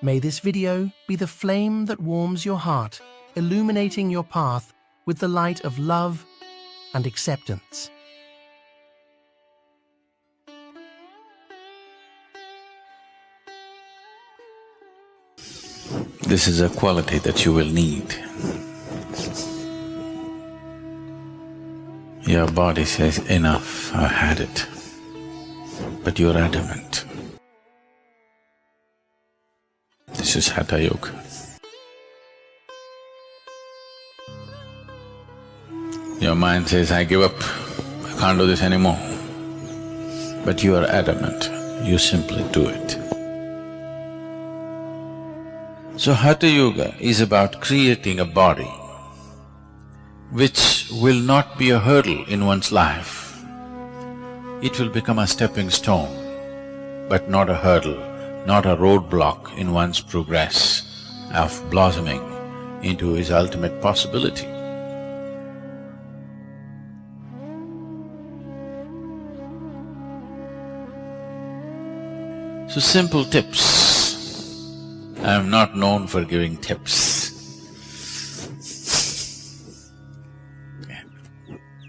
May this video be the flame that warms your heart, illuminating your path with the light of love and acceptance. This is a quality that you will need. Your body says, enough, I've had it. But you're adamant. This is Hatha Yoga. Your mind says, I give up, I can't do this anymore. But you are adamant, you simply do it. So Hatha Yoga is about creating a body which will not be a hurdle in one's life. It will become a stepping stone, but not a hurdle, not a roadblock in one's progress of blossoming into his ultimate possibility. So simple tips. I am not known for giving tips.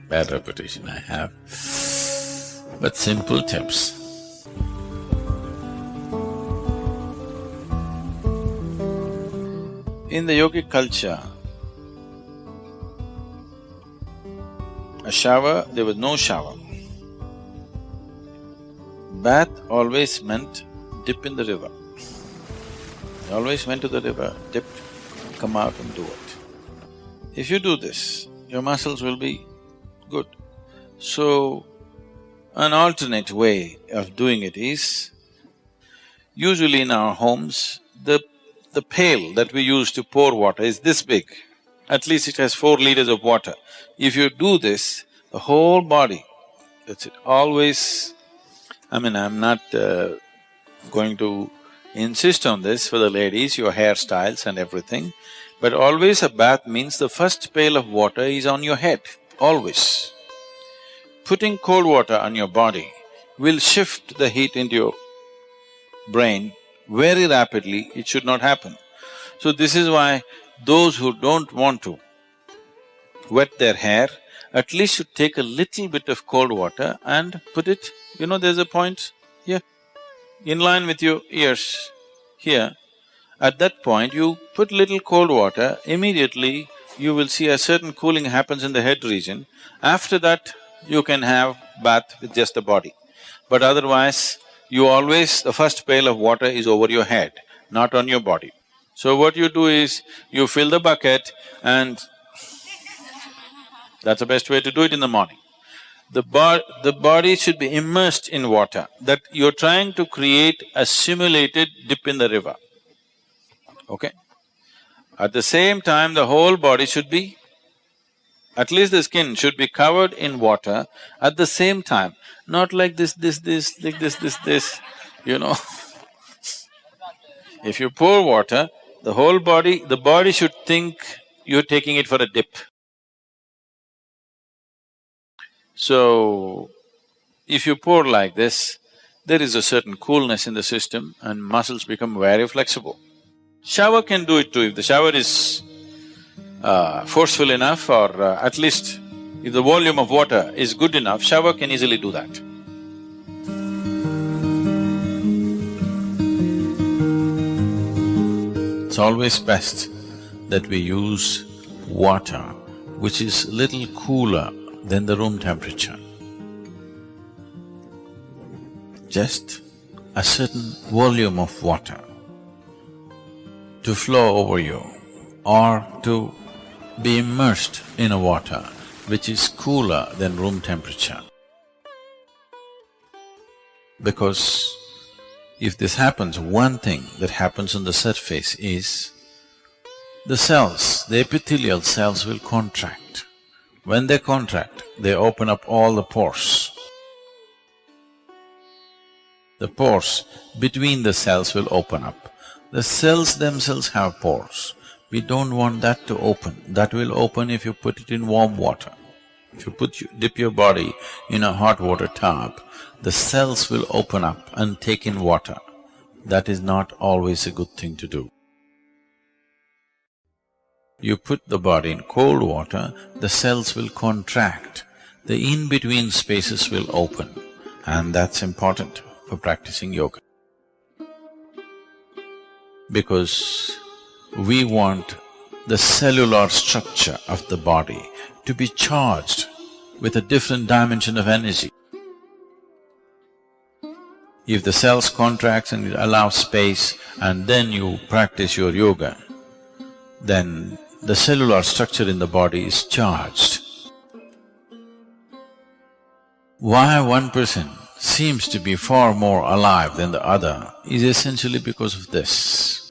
Bad reputation I have, but simple tips. In the yogic culture, there was no shower. Bath always meant dip in the river. They always went to the river, dipped, come out and do it. If you do this, your muscles will be good. So, an alternate way of doing it is, usually in our homes, the pail that we use to pour water is this big. At least it has 4 liters of water. If you do this, the whole body, that's it, always… I'm not going to insist on this for the ladies, your hairstyles and everything, but always a bath means the first pail of water is on your head, always. Putting cold water on your body will shift the heat into your brain very rapidly, it should not happen. So this is why those who don't want to wet their hair, at least should take a little bit of cold water and put it, there's a point here, in line with your ears, here. At that point, you put little cold water, immediately you will see a certain cooling happens in the head region. After that, you can have bath with just the body. But otherwise, the first pail of water is over your head, not on your body. So what you do is, you fill the bucket and that's the best way to do it in the morning. The body should be immersed in water, that you're trying to create a simulated dip in the river, okay? At the same time, the whole body should be, at least the skin should be covered in water at the same time, not like this, like this, If you pour water, the body should think you're taking it for a dip. So, if you pour like this, there is a certain coolness in the system and muscles become very flexible. Shower can do it too, if the shower is forceful enough, or at least if the volume of water is good enough, shower can easily do that. It's always best that we use water which is little cooler than the room temperature. Just a certain volume of water to flow over you, or to be immersed in a water which is cooler than room temperature. Because if this happens, one thing that happens on the surface is the cells, the epithelial cells will contract. When they contract, they open up all the pores. The pores between the cells will open up. The cells themselves have pores. We don't want that to open. That will open if you put it in warm water. If you dip your body in a hot water tub, the cells will open up and take in water. that is not always a good thing to do. You put the body in cold water, the cells will contract, the in-between spaces will open, and that's important for practicing yoga. Because we want the cellular structure of the body to be charged with a different dimension of energy. If the cells contracts and allow space and then you practice your yoga, then the cellular structure in the body is charged. Why one person seems to be far more alive than the other is essentially because of this.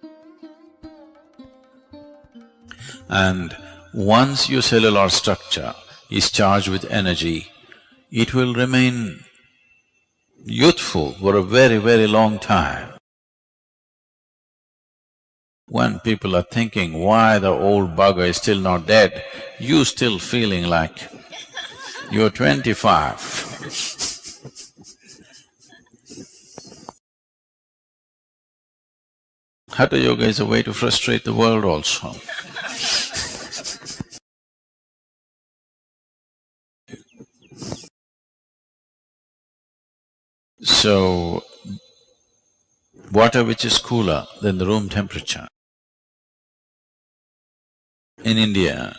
And once your cellular structure is charged with energy, it will remain youthful for a very, very long time. When people are thinking, why the old bugger is still not dead, you still feeling like you're 25. Hatha yoga is a way to frustrate the world also. So, water which is cooler than the room temperature. In India,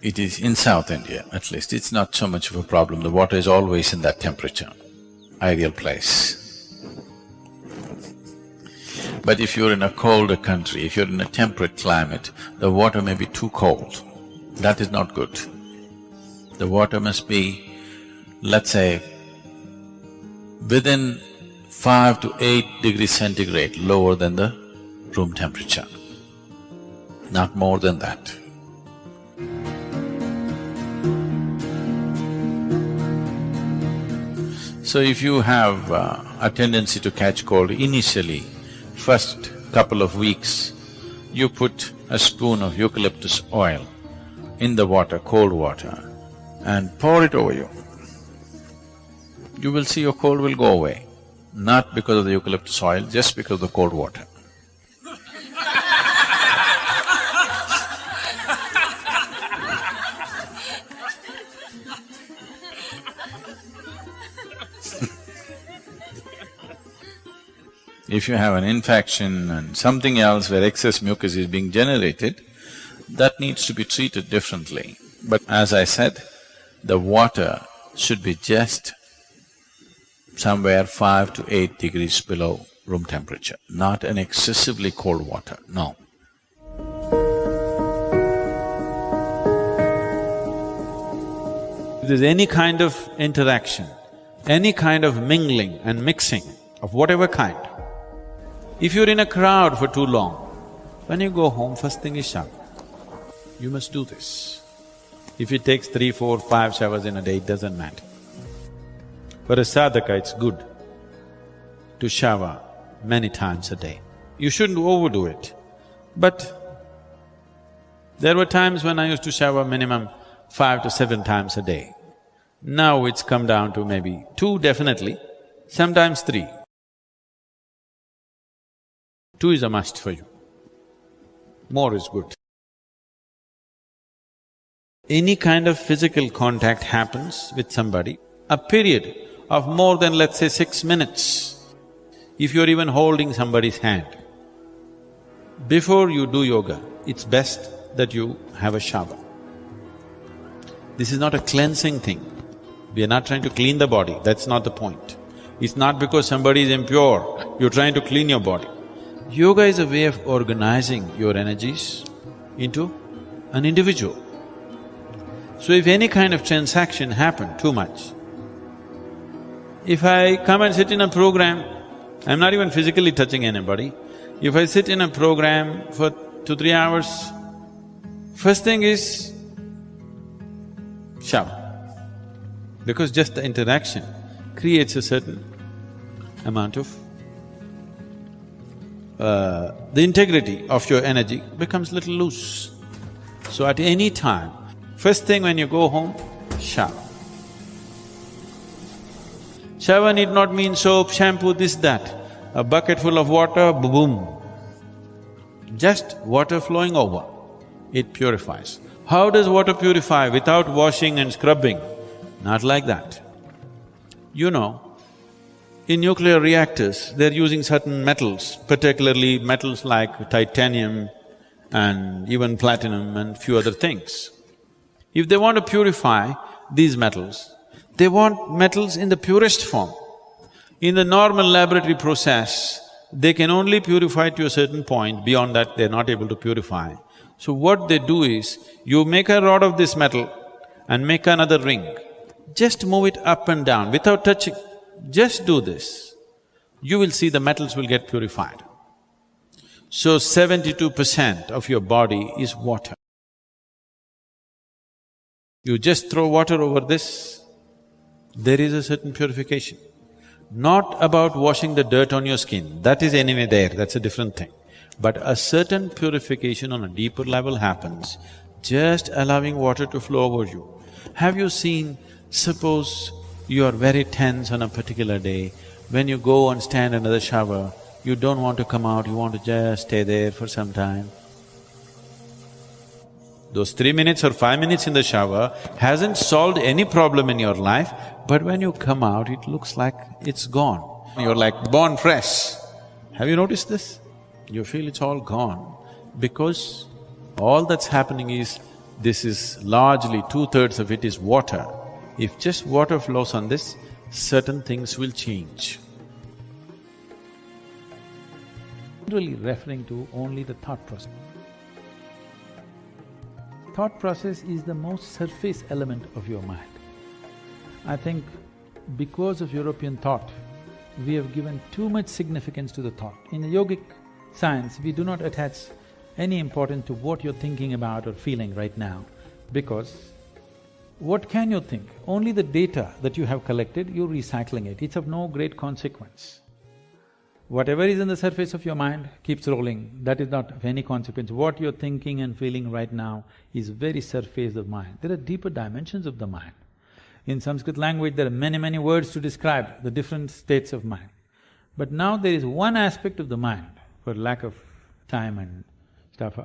it is in South India at least, it's not so much of a problem, the water is always in that temperature, ideal place. But if you're in a colder country, if you're in a temperate climate, the water may be too cold. That is not good. The water must be, let's say, within 5 to 8 degrees centigrade lower than the room temperature, not more than that. So if you have a tendency to catch cold initially, first couple of weeks, you put a spoon of eucalyptus oil in the water, cold water, and pour it over you. You will see your cold will go away, not because of the eucalyptus oil, just because of the cold water. If you have an infection and something else where excess mucus is being generated, that needs to be treated differently. But as I said, the water should be just somewhere 5 to 8 degrees below room temperature, not an excessively cold water, no. If there's any kind of interaction, any kind of mingling and mixing of whatever kind, if you're in a crowd for too long, when you go home, first thing is shower. You must do this. If it takes 3, 4, 5 showers in a day, it doesn't matter. For a sadhaka, it's good to shower many times a day. You shouldn't overdo it. But there were times when I used to shower minimum 5 to 7 times a day. Now it's come down to maybe 2 definitely, sometimes 3. 2 is a must for you. More is good. Any kind of physical contact happens with somebody, a period of more than, let's say, 6 minutes, if you're even holding somebody's hand, before you do yoga, it's best that you have a shower. This is not a cleansing thing. We are not trying to clean the body, that's not the point. It's not because somebody is impure, you're trying to clean your body. Yoga is a way of organizing your energies into an individual. So if any kind of transaction happened too much, if I come and sit in a program, I'm not even physically touching anybody, if I sit in a program for 2, 3 hours, first thing is shower. Because just the interaction creates a certain amount of… the integrity of your energy becomes little loose. So at any time, first thing when you go home, shower. Shower need not mean soap, shampoo, this, that. a bucket full of water, boom. Just water flowing over, it purifies. How does water purify without washing and scrubbing? Not like that. You know, in nuclear reactors, they're using certain metals, particularly metals like titanium and even platinum and few other things. If they want to purify these metals, they want metals in the purest form. In the normal laboratory process, they can only purify to a certain point, beyond that they're not able to purify. So what they do is, you make a rod of this metal and make another ring. Just move it up and down without touching. Just do this. You will see the metals will get purified. So 72% of your body is water. You just throw water over this, there is a certain purification. Not about washing the dirt on your skin, that is anyway there, that's a different thing. But a certain purification on a deeper level happens, just allowing water to flow over you. Have you seen, suppose you are very tense on a particular day, when you go and stand under the shower, you don't want to come out, you want to just stay there for some time. Those 3 minutes or 5 minutes in the shower hasn't solved any problem in your life, but when you come out, it looks like it's gone. You're like born fresh. Have you noticed this? You feel it's all gone because all that's happening is, this is largely 2/3 of it is water. If just water flows on this, certain things will change. Really referring to only the thought process. Thought process is the most surface element of your mind. I think because of European thought, we have given too much significance to the thought. In the yogic science, we do not attach any importance to what you're thinking about or feeling right now, because what can you think? Only the data that you have collected, you're recycling it, it's of no great consequence. Whatever is in the surface of your mind keeps rolling, that is not of any consequence. What you're thinking and feeling right now is very surface of mind. There are deeper dimensions of the mind. In Sanskrit language, there are many words to describe the different states of mind. But now there is one aspect of the mind, for lack of time and stuff,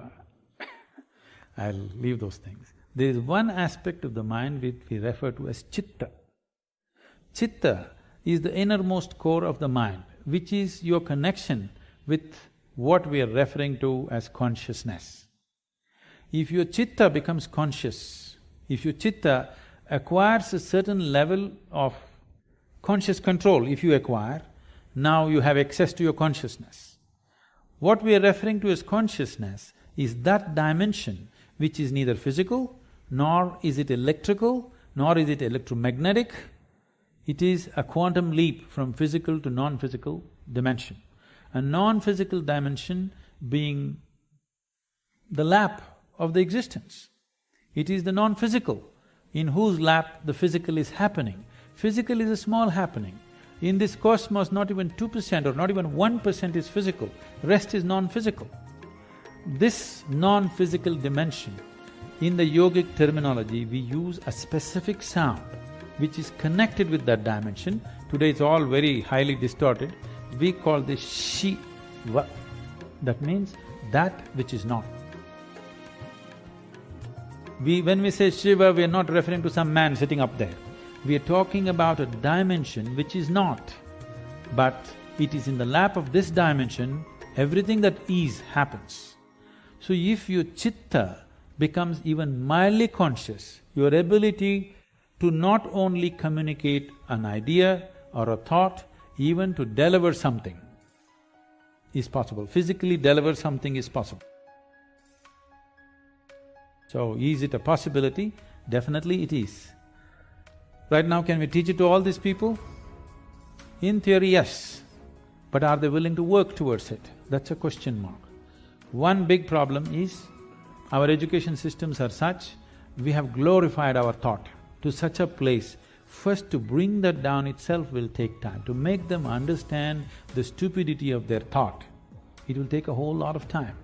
I'll leave those things. There is one aspect of the mind which we refer to as chitta. Chitta is the innermost core of the mind, which is your connection with what we are referring to as consciousness. If your chitta becomes conscious, if your chitta acquires a certain level of conscious control, if you acquire, now you have access to your consciousness. What we are referring to as consciousness is that dimension which is neither physical, nor is it electrical, nor is it electromagnetic. It is a quantum leap from physical to non-physical dimension. A non-physical dimension being the lap of the existence. It is the non-physical in whose lap the physical is happening. Physical is a small happening. In this cosmos, not even 2% or not even 1% is physical, rest is non-physical. This non-physical dimension, in the yogic terminology, we use a specific sound which is connected with that dimension. Today it's all very highly distorted. We call this Shiva. That means that which is not. When we say Shiva, we are not referring to some man sitting up there. We are talking about a dimension which is not, but it is in the lap of this dimension, everything that is happens. So if your chitta becomes even mildly conscious, your ability to not only communicate an idea or a thought, even to deliver something is possible. Physically deliver something is possible. So, is it a possibility? Definitely it is. Right now, can we teach it to all these people? In theory, yes. But are they willing to work towards it? That's a question mark. One big problem is, our education systems are such, we have glorified our thought to such a place. First, to bring that down itself will take time. To make them understand the stupidity of their thought, it will take a whole lot of time.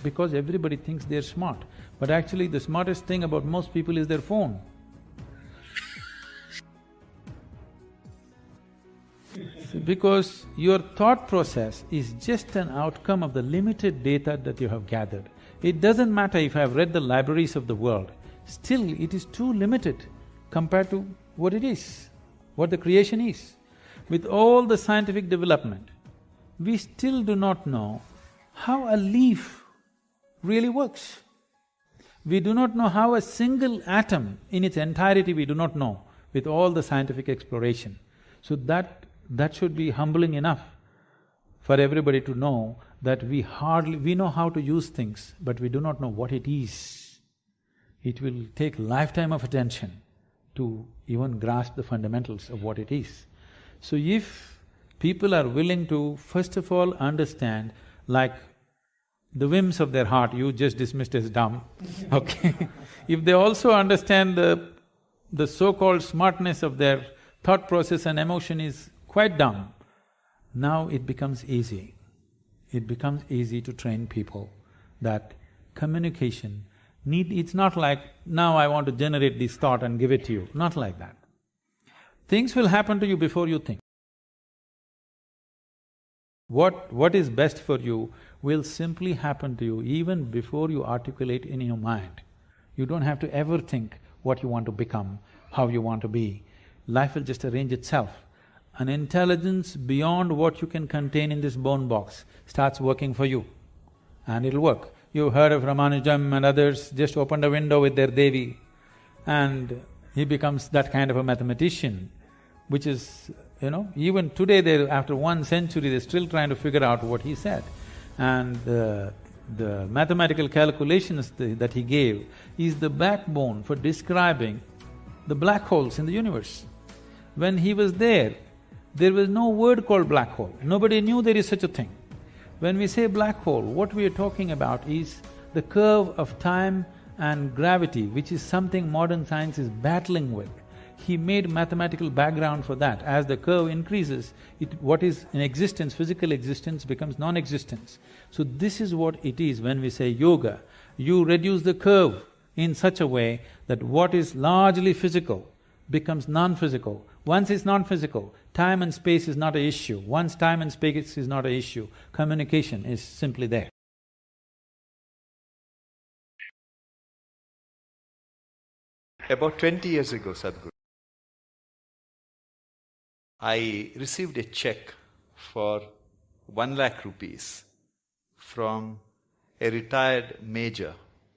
Because everybody thinks they're smart, but actually the smartest thing about most people is their phone. Because your thought process is just an outcome of the limited data that you have gathered. It doesn't matter if I have read the libraries of the world, still it is too limited compared to what it is, what the creation is. With all the scientific development, we still do not know how a leaf really works. We do not know how a single atom in its entirety we do not know with all the scientific exploration. So that should be humbling enough for everybody to know that we know how to use things, but we do not know what it is. It will take lifetime of attention to even grasp the fundamentals of what it is. So if people are willing to first of all understand, like the whims of their heart you just dismissed as dumb, okay? If they also understand the so-called smartness of their thought process and emotion is quite dumb, now it becomes easy. It becomes easy to train people that communication it's not like, now I want to generate this thought and give it to you, not like that. Things will happen to you before you think. What is best for you will simply happen to you even before you articulate in your mind. You don't have to ever think what you want to become, how you want to be. Life will just arrange itself. An intelligence beyond what you can contain in this bone box starts working for you, and it'll work. You heard of Ramanujam and others just opened a window with their Devi, and he becomes that kind of a mathematician, which is, even today after 1 century they're still trying to figure out what he said. And the mathematical calculations that he gave is the backbone for describing the black holes in the universe. When he was there was no word called black hole, nobody knew there is such a thing. When we say black hole, what we are talking about is the curve of time and gravity, which is something modern science is battling with. He made mathematical background for that. As the curve increases, what is in existence, physical existence, becomes non-existence. So this is what it is when we say yoga. You reduce the curve in such a way that what is largely physical becomes non-physical. Once it's non-physical, time and space is not an issue. Once time and space is not an issue, communication is simply there. About 20 years ago, Sadhguru, I received a check for 1 lakh rupees from a retired major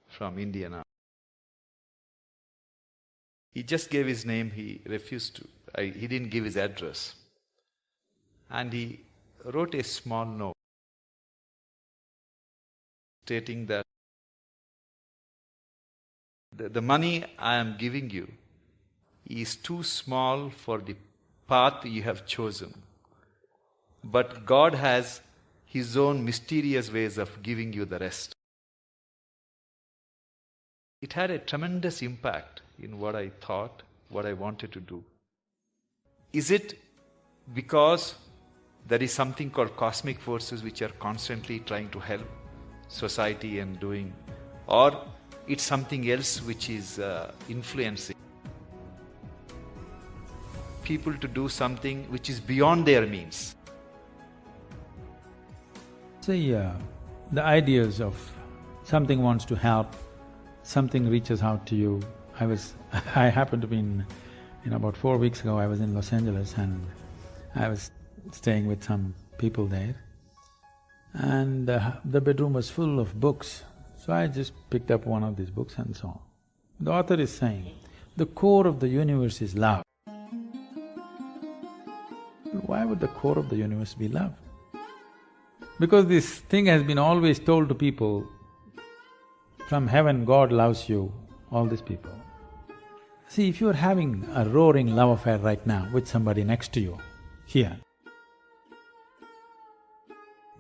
from Indian Army. He just gave his name, he refused to, he didn't give his address. And he wrote a small note stating that the money I am giving you is too small for the path you have chosen. But God has His own mysterious ways of giving you the rest. It had a tremendous impact in what I thought, what I wanted to do. Is it because there is something called cosmic forces which are constantly trying to help society and doing, or it's something else which is influencing people to do something which is beyond their means? See, the ideas of something wants to help, something reaches out to you. I happened to be about 4 weeks ago I was in Los Angeles and I was staying with some people there, and the bedroom was full of books. So I just picked up one of these books and saw. The author is saying, the core of the universe is love. Why would the core of the universe be love? Because this thing has been always told to people, from heaven God loves you, all these people. See, if you're having a roaring love affair right now with somebody next to you, here,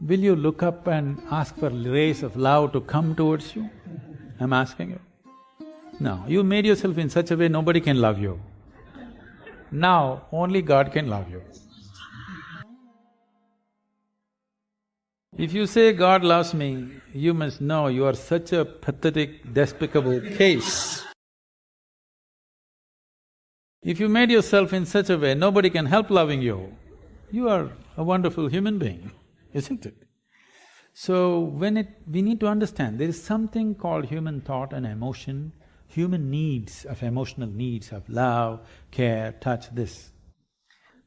will you look up and ask for rays of love to come towards you? I'm asking you. No, you made yourself in such a way nobody can love you. Now, only God can love you. If you say, God loves me, you must know you are such a pathetic, despicable case. If you made yourself in such a way, nobody can help loving you, You are a wonderful human being, isn't it? So we need to understand, there is something called human thought and emotion, human needs, of emotional needs of love, care, touch, this.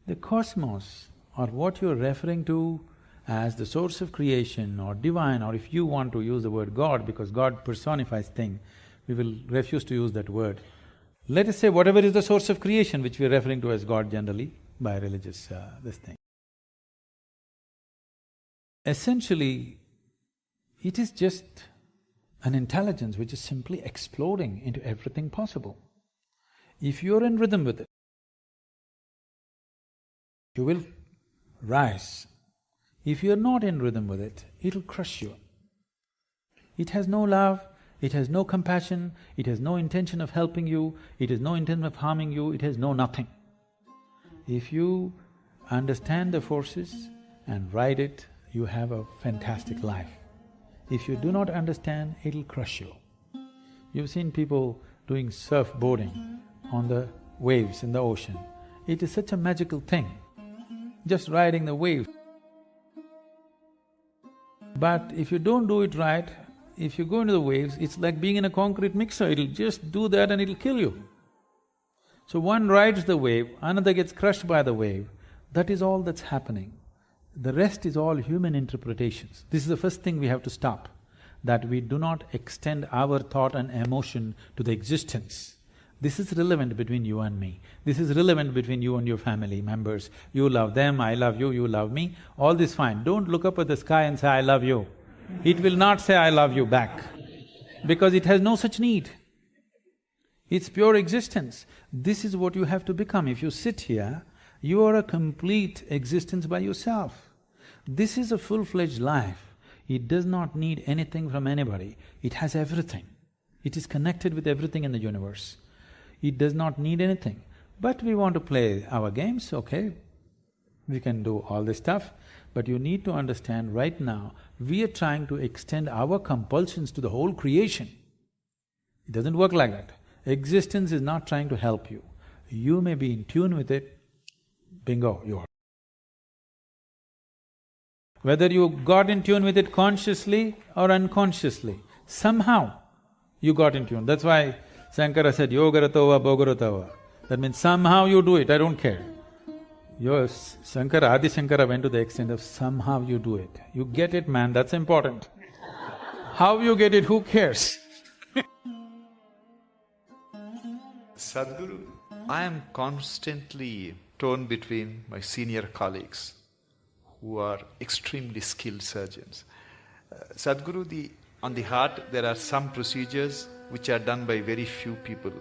The cosmos, or what you're referring to as the source of creation or divine, or if you want to use the word God, because God personifies thing, we will refuse to use that word. Let us say whatever is the source of creation, which we're referring to as God generally by religious this thing. Essentially, it is just an intelligence which is simply exploding into everything possible. If you're in rhythm with it, you will rise. If you're not in rhythm with it, it'll crush you. It has no love, it has no compassion, it has no intention of helping you, it has no intention of harming you, it has no nothing. If you understand the forces and ride it, you have a fantastic life. If you do not understand, it'll crush you. You've seen people doing surfboarding on the waves in the ocean. It is such a magical thing, just riding the wave. But if you don't do it right, if you go into the waves, it's like being in a concrete mixer, it'll just do that and it'll kill you. So one rides the wave, another gets crushed by the wave, that is all that's happening. The rest is all human interpretations. This is the first thing we have to stop, that we do not extend our thought and emotion to the existence. This is relevant between you and me. This is relevant between you and your family members. You love them, I love you, you love me, all this fine. Don't look up at the sky and say, I love you. It will not say, I love you back, because it has no such need. It's pure existence. This is what you have to become. If you sit here, you are a complete existence by yourself. This is a full-fledged life. It does not need anything from anybody. It has everything. It is connected with everything in the universe. It does not need anything. But we want to play our games, okay, we can do all this stuff, but you need to understand right now, we are trying to extend our compulsions to the whole creation. It doesn't work like that. Existence is not trying to help you. You may be in tune with it, bingo, you are. Whether you got in tune with it consciously or unconsciously, somehow you got in tune. That's why Shankara said, yogaratova bhogaratava. That means somehow you do it, I don't care. Adi Shankara went to the extent of somehow you do it. You get it, man, that's important. How you get it, who cares? Sadhguru, I am constantly torn between my senior colleagues who are extremely skilled surgeons. Sadhguru, on the heart there are some procedures which are done by very few people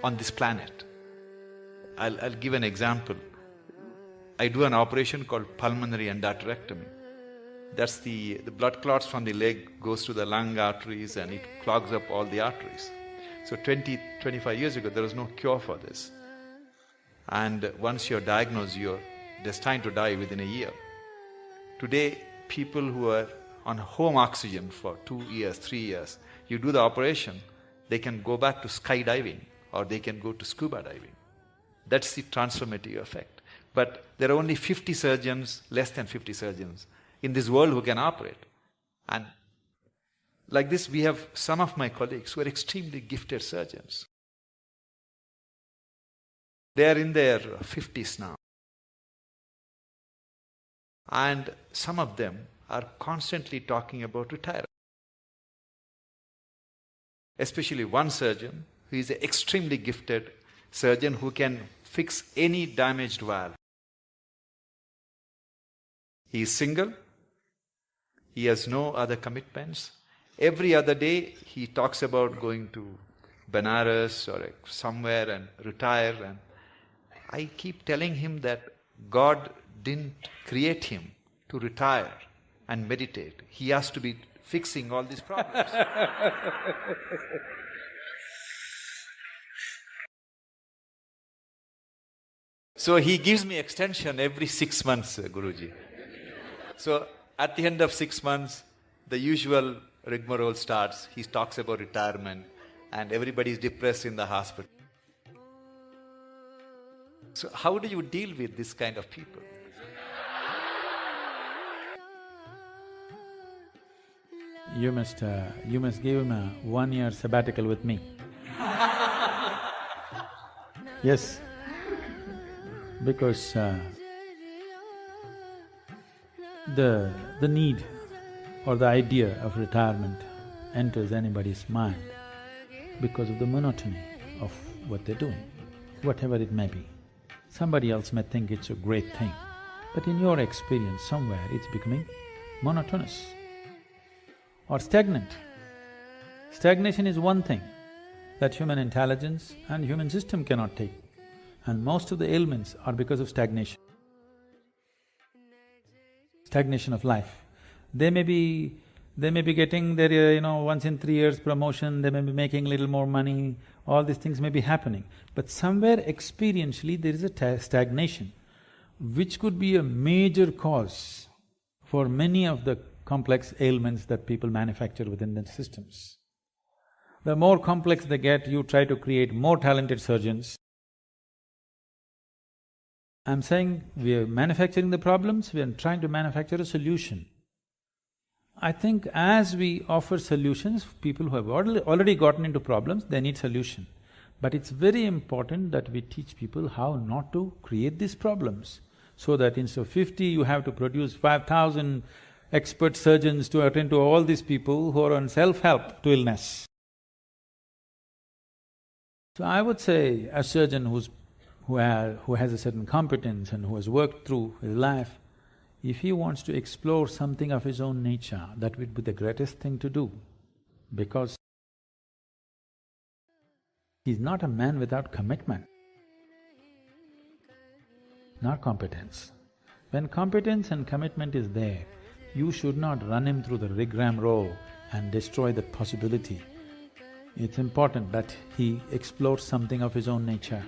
on this planet. I'll give an example. I do an operation called pulmonary endarterectomy. That's the blood clots from the leg goes to the lung arteries and it clogs up all the arteries. So 25 years ago, there was no cure for this. And once you're diagnosed, you're destined to die within a year. Today, people who are on home oxygen for 2 years, 3 years, you do the operation, they can go back to skydiving or they can go to scuba diving. That's the transformative effect. But there are only 50 surgeons, less than 50 surgeons in this world who can operate. And like this, we have some of my colleagues who are extremely gifted surgeons. They are in their 50s now. And some of them are constantly talking about retirement. Especially one surgeon who is an extremely gifted surgeon who can fix any damaged valve. He is single, he has no other commitments. Every other day he talks about going to Benares or somewhere and retire, and I keep telling him that God didn't create him to retire and meditate. He has to be fixing all these problems. So he gives me extension every 6 months, Guruji. So at the end of 6 months, the usual rigmarole starts. He talks about retirement and everybody is depressed in the hospital. So how do you deal with this kind of people? You must give him a 1-year sabbatical with me. Yes, because the need or the idea of retirement enters anybody's mind because of the monotony of what they're doing, whatever it may be. Somebody else may think it's a great thing, but in your experience somewhere it's becoming monotonous or stagnant. Stagnation is one thing that human intelligence and human system cannot take, and most of the ailments are because of stagnation. Stagnation of life. They may be getting their, once in 3 years promotion, they may be making little more money, all these things may be happening. But somewhere experientially there is a stagnation, which could be a major cause for many of the complex ailments that people manufacture within their systems. The more complex they get, you try to create more talented surgeons. I'm saying we are manufacturing the problems, we are trying to manufacture a solution. I think as we offer solutions, people who have already gotten into problems, they need solution. But it's very important that we teach people how not to create these problems, so that instead of 50, you have to produce 5,000 expert surgeons to attend to all these people who are on self-help to illness. So I would say a surgeon who has a certain competence and who has worked through his life, if he wants to explore something of his own nature, that would be the greatest thing to do, because he's not a man without commitment, not competence. When competence and commitment is there, you should not run him through the rigmarole and destroy that possibility. It's important that he explores something of his own nature,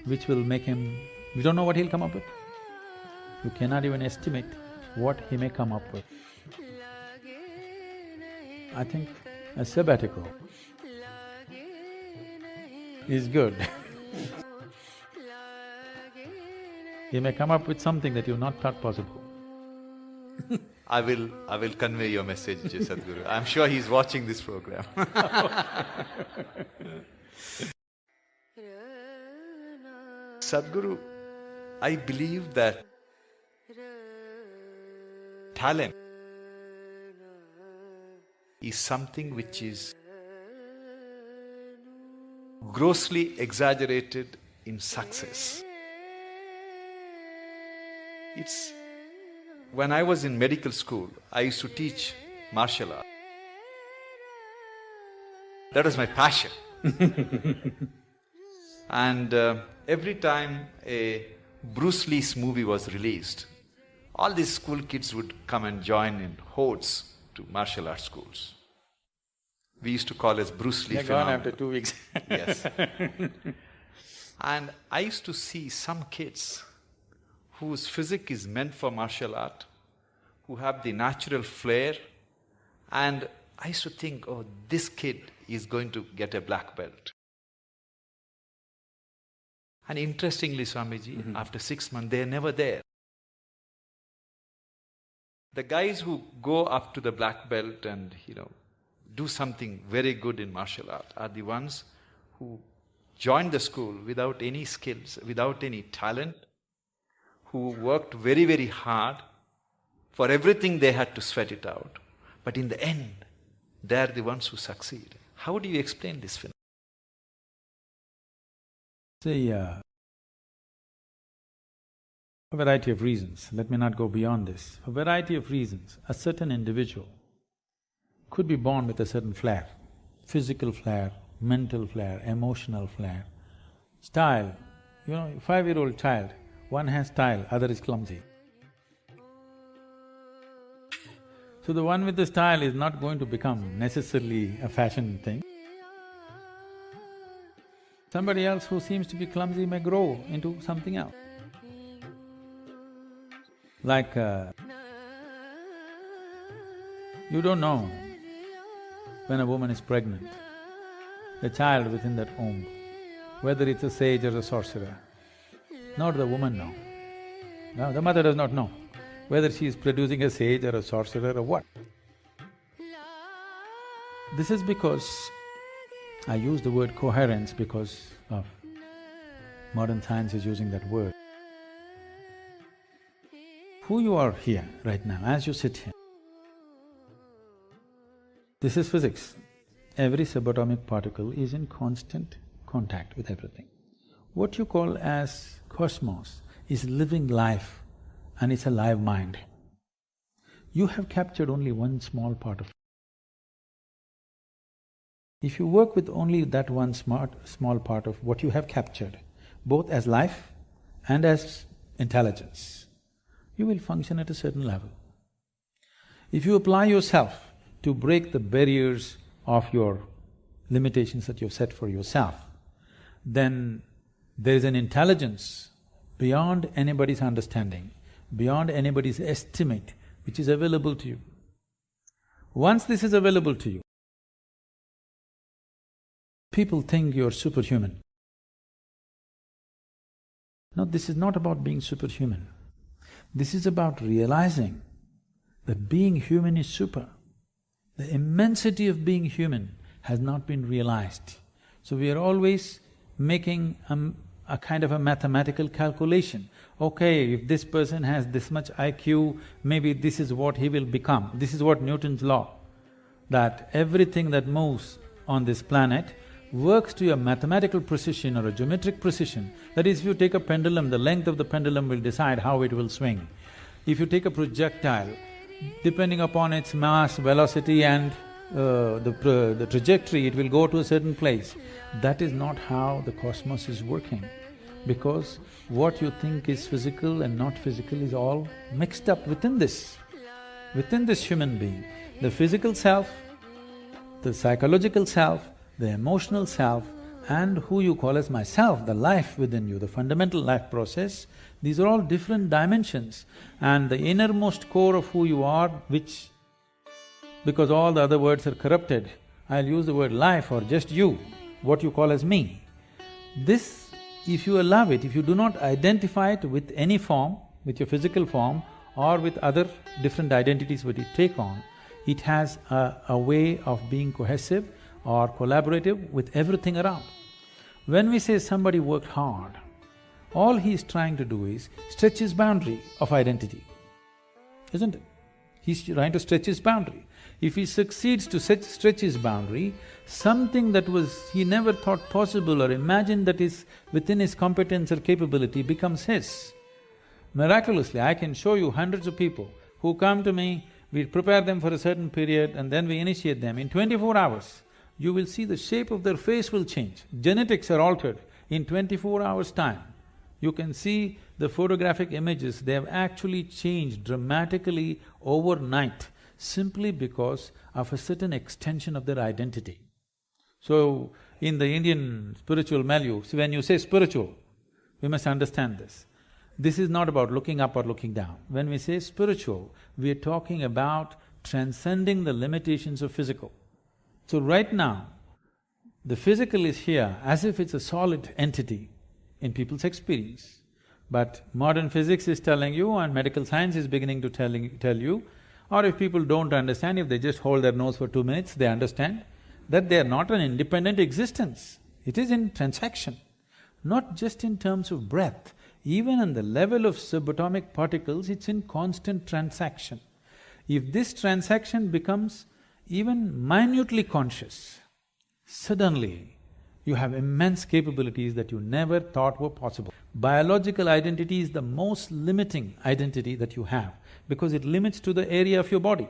which will make him… you don't know what he'll come up with. You cannot even estimate what he may come up with. I think a sabbatical is good. He may come up with something that you've not thought possible. I will convey your message, Sadhguru. I'm sure he's watching this program. Sadhguru, I believe that talent is something which is grossly exaggerated in success. It's… when I was in medical school, I used to teach martial art. That was my passion. And every time a Bruce Lee's movie was released, all these school kids would come and join in hordes to martial arts schools. We used to call it Bruce Lee phenomenon. They're gone after 2 weeks. Yes. And I used to see some kids whose physique is meant for martial art, who have the natural flair, and I used to think, oh, this kid is going to get a black belt. And interestingly, Swamiji, after 6 months, they're never there. The guys who go up to the black belt and, do something very good in martial art are the ones who joined the school without any skills, without any talent, who worked very, very hard. For everything they had to sweat it out. But in the end, they are the ones who succeed. How do you explain this phenomenon? See, a variety of reasons, let me not go beyond this. For a variety of reasons, a certain individual could be born with a certain flair, physical flair, mental flair, emotional flair, style. 5-year-old child, one has style, other is clumsy. So the one with the style is not going to become necessarily a fashion thing. Somebody else who seems to be clumsy may grow into something else. Like, you don't know when a woman is pregnant, the child within that womb, whether it's a sage or a sorcerer, nor the woman know. Now the mother does not know whether she is producing a sage or a sorcerer or what. This is because I use the word coherence because of modern science is using that word. Who you are here right now, as you sit here, this is physics. Every subatomic particle is in constant contact with everything. What you call as cosmos is living life and it's a live mind. You have captured only one small part of it. If you work with only that one small part of what you have captured, both as life and as intelligence, you will function at a certain level. If you apply yourself to break the barriers of your limitations that you've set for yourself, then there is an intelligence beyond anybody's understanding, beyond anybody's estimate, which is available to you. Once this is available to you, people think you're superhuman. No, this is not about being superhuman. This is about realizing that being human is super. The immensity of being human has not been realized. So we are always making a kind of a mathematical calculation. Okay, if this person has this much IQ, maybe this is what he will become. This is what Newton's law, that everything that moves on this planet works to a mathematical precision or a geometric precision. That is, if you take a pendulum, the length of the pendulum will decide how it will swing. If you take a projectile, depending upon its mass, velocity and the trajectory, it will go to a certain place. That is not how the cosmos is working, because what you think is physical and not physical is all mixed up within this human being. The physical self, the psychological self, the emotional self, and who you call as myself, the life within you, the fundamental life process, these are all different dimensions. And the innermost core of who you are, which, because all the other words are corrupted, I'll use the word life or just you, what you call as me. This, if you allow it, if you do not identify it with any form, with your physical form or with other different identities that you take on, it has a way of being cohesive or collaborative with everything around. When we say somebody worked hard, all he's trying to do is stretch his boundary of identity, isn't it? He's trying to stretch his boundary. If he succeeds to stretch his boundary, something that he never thought possible or imagined that is within his competence or capability becomes his. Miraculously, I can show you hundreds of people who come to me, we prepare them for a certain period and then we initiate them. In 24 hours, you will see the shape of their face will change. Genetics are altered in 24 hours' time. You can see the photographic images, they have actually changed dramatically overnight simply because of a certain extension of their identity. So, in the Indian spiritual milieu, so when you say spiritual, we must understand this. This is not about looking up or looking down. When we say spiritual, we are talking about transcending the limitations of physical. So right now, the physical is here as if it's a solid entity in people's experience. But modern physics is telling you and medical science is beginning to tell you, or if people don't understand, if they just hold their nose for 2 minutes, they understand that they are not an independent existence. It is in transaction, not just in terms of breath. Even on the level of subatomic particles, it's in constant transaction. If this transaction becomes even minutely conscious, suddenly you have immense capabilities that you never thought were possible. Biological identity is the most limiting identity that you have because it limits to the area of your body.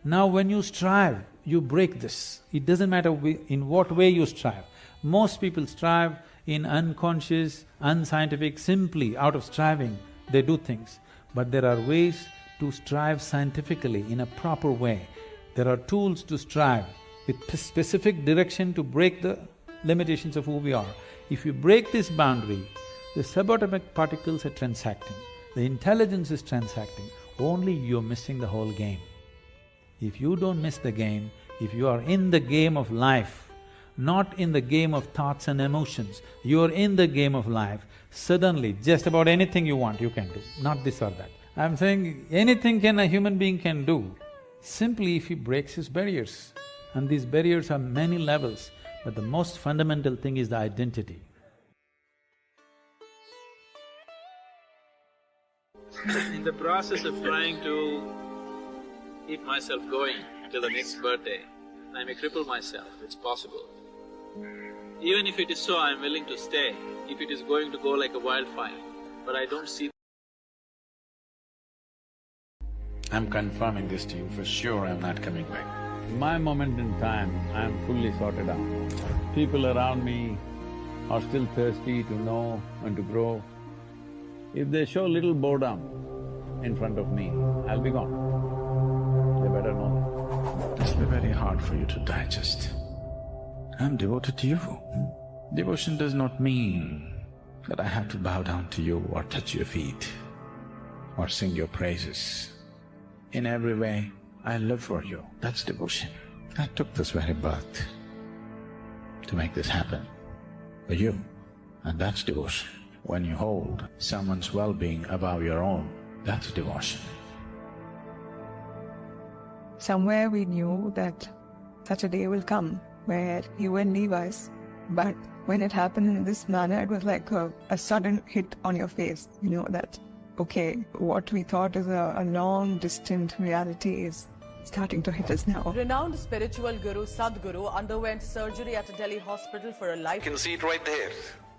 Now when you strive, you break this. It doesn't matter in what way you strive. Most people strive in unconscious, unscientific, simply out of striving, they do things. But there are ways to strive scientifically in a proper way. There are tools to strive with specific direction to break the limitations of who we are. If you break this boundary, the subatomic particles are transacting, the intelligence is transacting, only you're missing the whole game. If you don't miss the game, if you are in the game of life, not in the game of thoughts and emotions. You're in the game of life. Suddenly, just about anything you want, you can do, not this or that. I'm saying anything a human being can do, simply if he breaks his barriers. And these barriers are many levels, but the most fundamental thing is the identity. In the process of trying to keep myself going till the next birthday, I may cripple myself, it's possible. Even if it is so, I'm willing to stay, if it is going to go like a wildfire, but I don't see. I'm confirming this to you, for sure I'm not coming back. My moment in time, I'm fully sorted out. People around me are still thirsty to know and to grow. If they show little boredom in front of me, I'll be gone. They better know that. This will be very hard for you to digest. I'm devoted to you. Devotion does not mean that I have to bow down to you or touch your feet or sing your praises. In every way, I live for you. That's devotion. I took this very birth to make this happen for you, and that's devotion. When you hold someone's well-being above your own, that's devotion. Somewhere we knew that such a day will come where you will leave us, but when it happened in this manner, it was like a sudden hit on your face, you know, that, okay, what we thought is a long distant reality is starting to hit us now. Renowned spiritual guru Sadhguru underwent surgery at a Delhi hospital for a life… You can see it right there,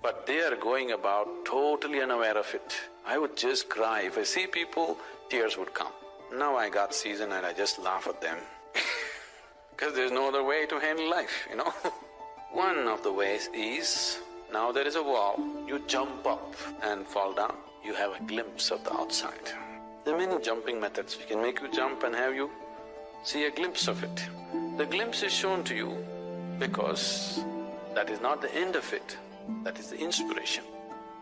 but they are going about totally unaware of it. I would just cry. If I see people, tears would come. Now I got seasoned and I just laugh at them because there's no other way to handle life, you know. One of the ways is, now there is a wall, you jump up and fall down, you have a glimpse of the outside. There are many jumping methods. We can make you jump and have you see a glimpse of it. The glimpse is shown to you because that is not the end of it, that is the inspiration.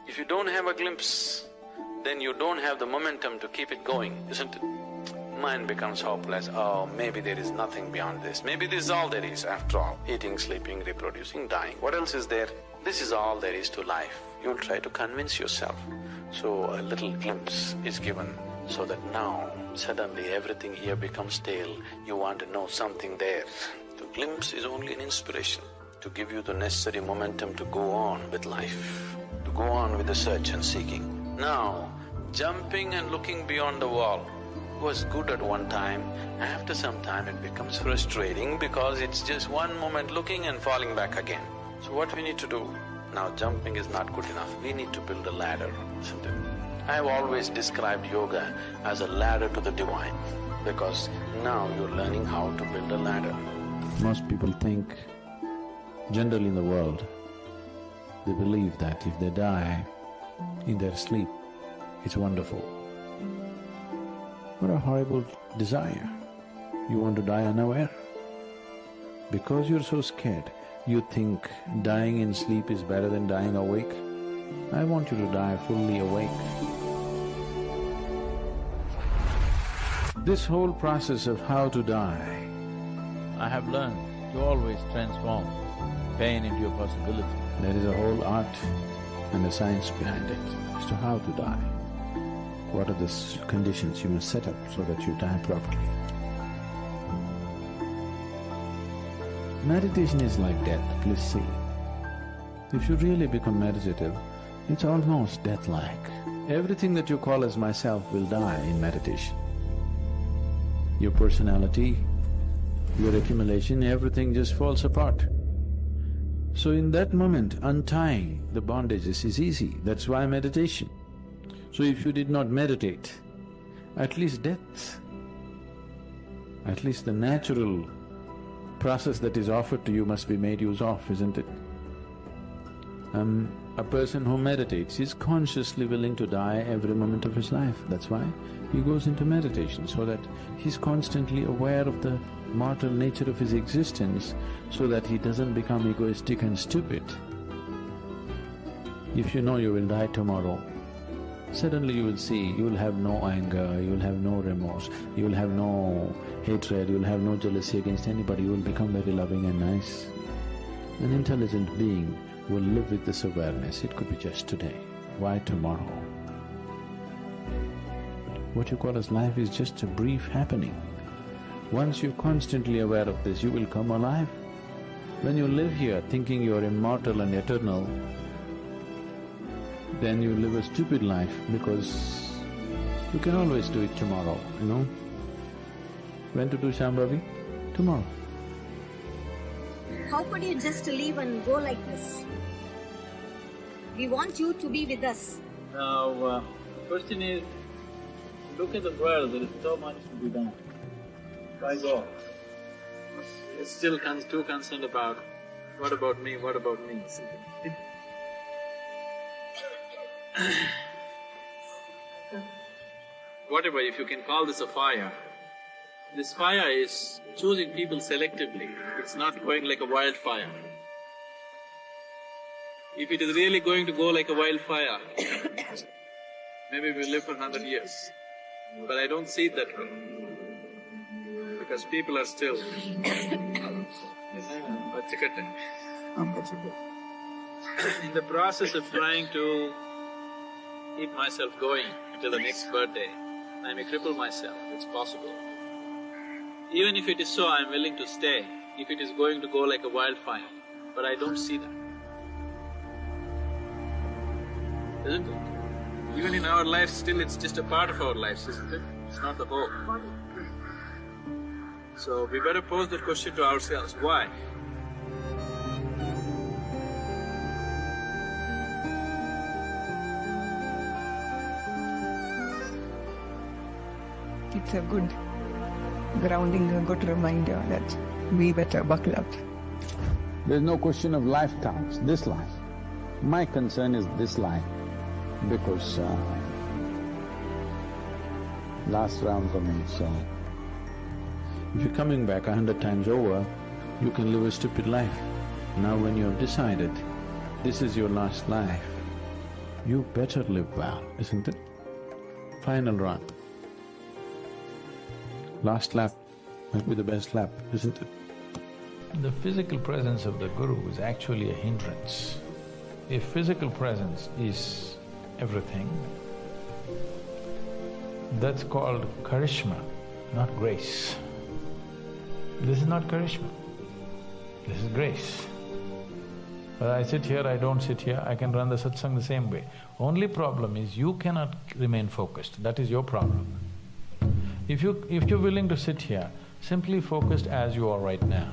If you don't have a glimpse, then you don't have the momentum to keep it going, isn't it? Mind becomes hopeless. Oh, maybe there is nothing beyond this. Maybe this is all there is after all. Eating, sleeping, reproducing, dying. What else is there? This is all there is to life. You'll try to convince yourself. So a little glimpse is given so that now suddenly everything here becomes stale. You want to know something there. The glimpse is only an inspiration to give you the necessary momentum to go on with life, to go on with the search and seeking. Now, jumping and looking beyond the wall was good at one time. After some time it becomes frustrating because it's just one moment looking and falling back again. So what we need to do? Now jumping is not good enough, we need to build a ladder, isn't it? I have always described yoga as a ladder to the divine because now you're learning how to build a ladder. Most people think, generally in the world, they believe that if they die in their sleep, it's wonderful. What a horrible desire. You want to die unaware? Because you're so scared, you think dying in sleep is better than dying awake? I want you to die fully awake. This whole process of how to die, I have learned to always transform pain into a possibility. There is a whole art and a science behind it as to how to die. What are the conditions you must set up so that you die properly? Meditation is like death, please see. If you really become meditative, it's almost death-like. Everything that you call as myself will die in meditation. Your personality, your accumulation, everything just falls apart. So in that moment, untying the bondages is easy, that's why meditation. So if you did not meditate, at least death, at least the natural process that is offered to you must be made use of, isn't it? A person who meditates is consciously willing to die every moment of his life. That's why he goes into meditation, so that he's constantly aware of the mortal nature of his existence, so that he doesn't become egoistic and stupid. If you know you will die tomorrow, suddenly you will see, you will have no anger, you will have no remorse, you will have no hatred, you will have no jealousy against anybody, you will become very loving and nice. An intelligent being will live with this awareness. It could be just today. Why tomorrow? What you call as life is just a brief happening. Once you're constantly aware of this, you will come alive. When you live here thinking you're immortal and eternal, then you live a stupid life because you can always do it tomorrow, you know. When to do Shambhavi? Tomorrow. How could you just leave and go like this? We want you to be with us. Now, question is, look at the world, there is so much to be done. Why go? You're still too concerned about, what about me, what about me? Whatever, if you can call this a fire, this fire is choosing people selectively, it's not going like a wildfire. If it is really going to go like a wildfire, maybe we'll live for 100 years. But I don't see it that way, because people are still in the process of trying to keep myself going till the next birthday. I may cripple myself, it's possible. Even if it is so, I'm willing to stay, if it is going to go like a wildfire, but I don't see that. Isn't it? Even in our lives, still it's just a part of our lives, isn't it? It's not the whole. So we better pose that question to ourselves, why? It's a good grounding, a good reminder that we better buckle up. There's no question of lifetimes, this life. My concern is this life, because last round for me, so… If you're coming back 100 times over, you can live a stupid life. Now when you have decided this is your last life, you better live well, isn't it? Final run. Last lap must be the best lap, isn't it? The physical presence of the Guru is actually a hindrance. If physical presence is everything, that's called charisma, not grace. This is not charisma, this is grace. But I sit here, I don't sit here, I can run the satsang the same way. Only problem is you cannot remain focused, that is your problem. If you're willing to sit here, simply focused as you are right now,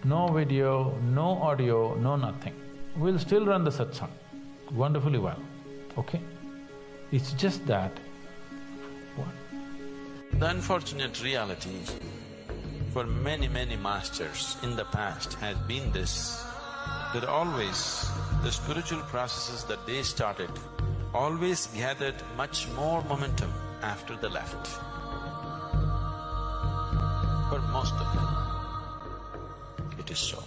no video, no audio, no nothing, we'll still run the satsang wonderfully well, okay? It's just that… What? The unfortunate reality for many masters in the past has been this, that always the spiritual processes that they started always gathered much more momentum after they left. For most of them, it is so.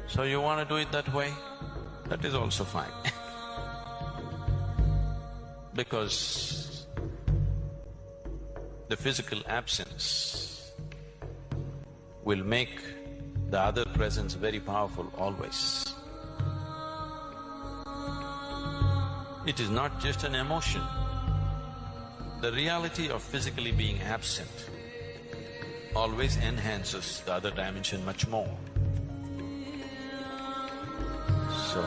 So you want to do it that way? That is also fine because the physical absence will make the other presence very powerful always. It is not just an emotion. The reality of physically being absent always enhances the other dimension much more. So,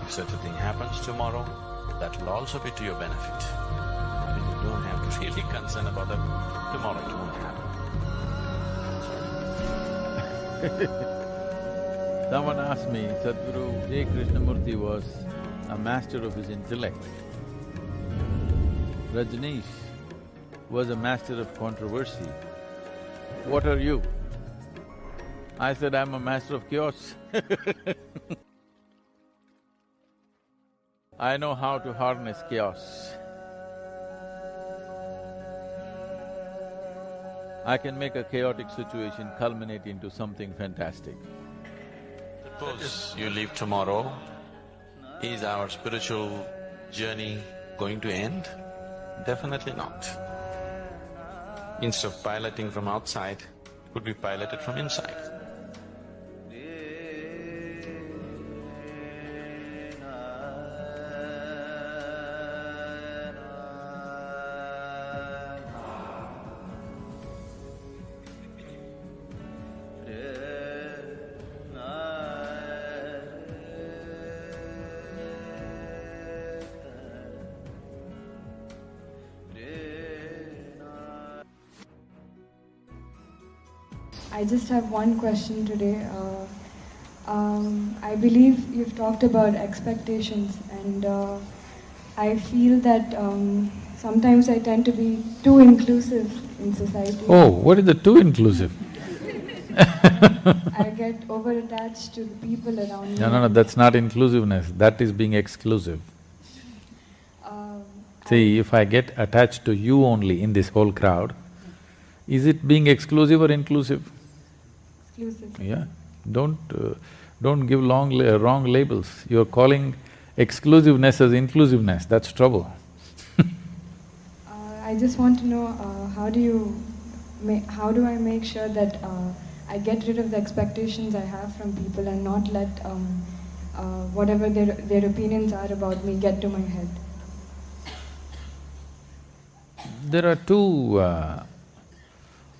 if such a thing happens tomorrow, that will also be to your benefit. You don't have to really concern about that. Tomorrow it won't happen. Someone asked me, Sadhguru J. Krishnamurti was a master of his intellect. Rajneesh was a master of controversy. What are you? I said, I'm a master of chaos. I know how to harness chaos. I can make a chaotic situation culminate into something fantastic. Suppose you leave tomorrow, is our spiritual journey going to end? Definitely not. Instead of piloting from outside, could be piloted from inside. I just have one question today. I believe you've talked about expectations, and I feel that sometimes I tend to be too inclusive in society. Oh, what is the too inclusive? I get over-attached to the people around me. No, that's not inclusiveness, that is being exclusive. See, if I get attached to you only in this whole crowd, is it being exclusive or inclusive? Exclusive. Yeah, don't give wrong labels. You're calling exclusiveness as inclusiveness, that's trouble. I just want to know, how do I make sure that I get rid of the expectations I have from people and not let whatever their opinions are about me get to my head? There are two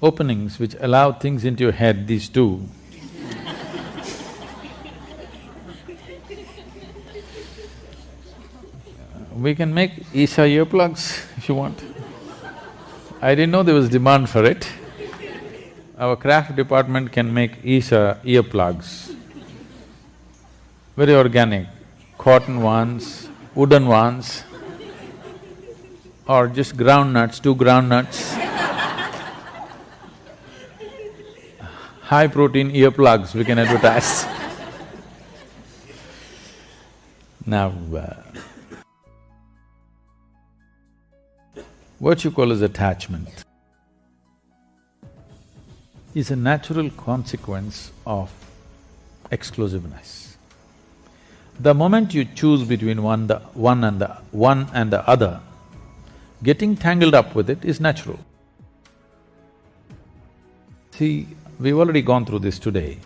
openings which allow things into your head, these two. We can make Isha earplugs if you want. I didn't know there was demand for it. Our craft department can make Isha earplugs. Very organic, cotton ones, wooden ones, or just groundnuts, 2 groundnuts. High protein earplugs we can advertise. Now, what you call as attachment is a natural consequence of exclusiveness. The moment you choose between one and the other, getting tangled up with it is natural. See, we've already gone through this today.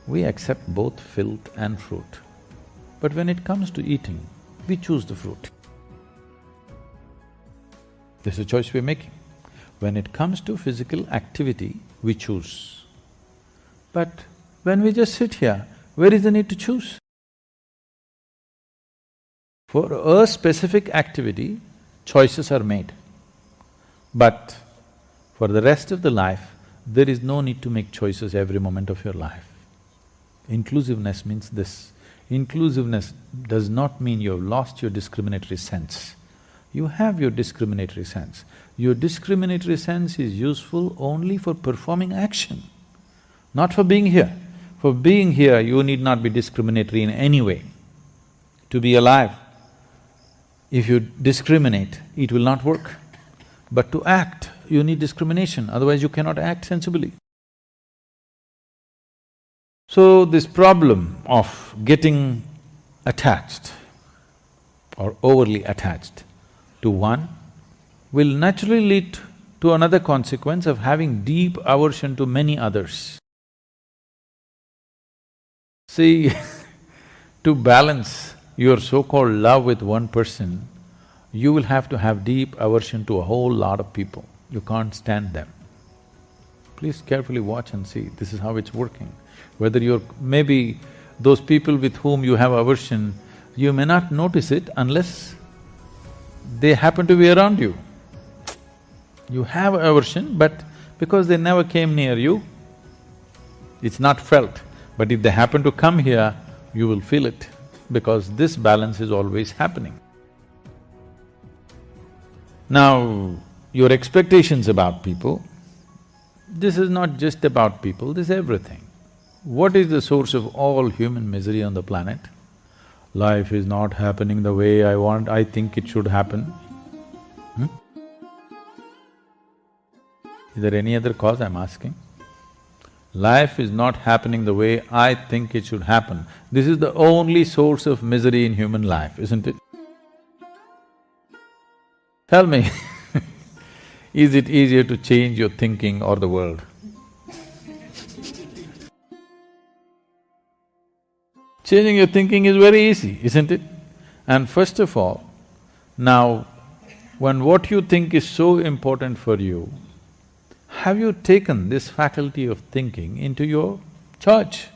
We accept both filth and fruit, but when it comes to eating, we choose the fruit. This is a choice we're making. When it comes to physical activity, we choose. But when we just sit here, where is the need to choose? For a specific activity, choices are made. But for the rest of the life, there is no need to make choices every moment of your life. Inclusiveness means this. Inclusiveness does not mean you have lost your discriminatory sense. You have your discriminatory sense. Your discriminatory sense is useful only for performing action, not for being here. For being here, you need not be discriminatory in any way. To be alive, if you discriminate, it will not work. But to act, you need discrimination, otherwise you cannot act sensibly. So this problem of getting attached or overly attached to one will naturally lead to another consequence of having deep aversion to many others. See, to balance your so-called love with one person, you will have to have deep aversion to a whole lot of people. You can't stand them. Please carefully watch and see, this is how it's working. Whether you're… maybe those people with whom you have aversion, you may not notice it unless they happen to be around you. You have aversion, but because they never came near you, it's not felt. But if they happen to come here, you will feel it, because this balance is always happening. Now, your expectations about people, this is not just about people, this is everything. What is the source of all human misery on the planet? Life is not happening the way I think it should happen. Is there any other cause, I'm asking? Life is not happening the way I think it should happen. This is the only source of misery in human life, isn't it? Tell me, Is it easier to change your thinking or the world? Changing your thinking is very easy, isn't it? And first of all, now, when what you think is so important for you, have you taken this faculty of thinking into your charge?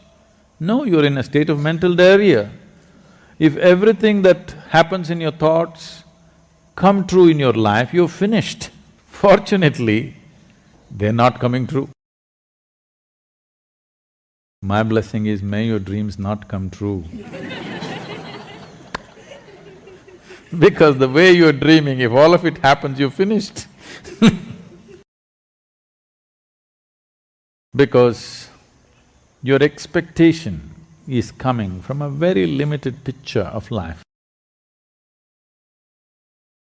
No, you're in a state of mental diarrhea. If everything that happens in your thoughts come true in your life, you're finished. Fortunately, they're not coming true. My blessing is, may your dreams not come true. Because the way you're dreaming, if all of it happens, you're finished. Because your expectation is coming from a very limited picture of life.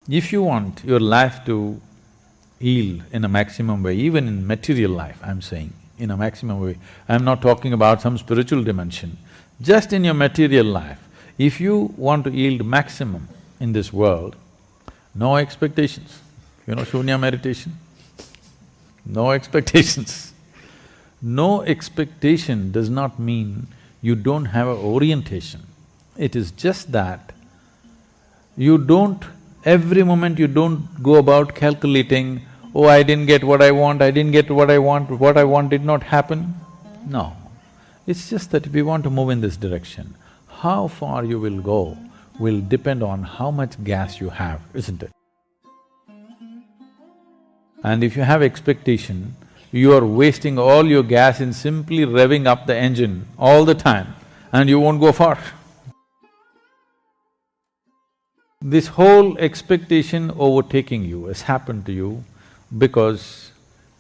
If you want your life to yield in a maximum way, even in material life, I'm saying, in a maximum way, I'm not talking about some spiritual dimension, just in your material life, if you want to yield maximum in this world, no expectations. You know Shunya meditation? No expectations. No expectation does not mean you don't have an orientation. It is just that you don't… every moment you don't go about calculating, oh, I didn't get what I want, I didn't get what I want did not happen. No, it's just that if you want to move in this direction, how far you will go will depend on how much gas you have, isn't it? And if you have expectation, you are wasting all your gas in simply revving up the engine all the time and you won't go far. This whole expectation overtaking you has happened to you because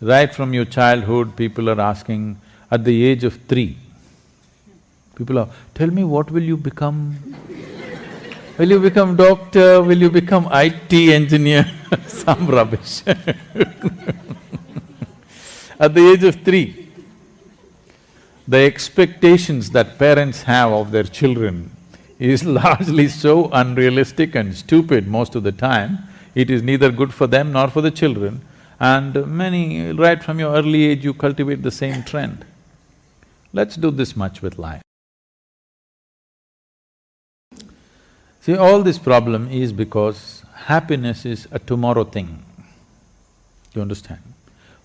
right from your childhood, people are asking, at the age of 3, people are, tell me what will you become? Will you become doctor? Will you become IT engineer? Some rubbish. At the age of 3, the expectations that parents have of their children is largely so unrealistic and stupid most of the time. It is neither good for them nor for the children, and many… right from your early age you cultivate the same trend. Let's do this much with life. See, all this problem is because happiness is a tomorrow thing. You understand?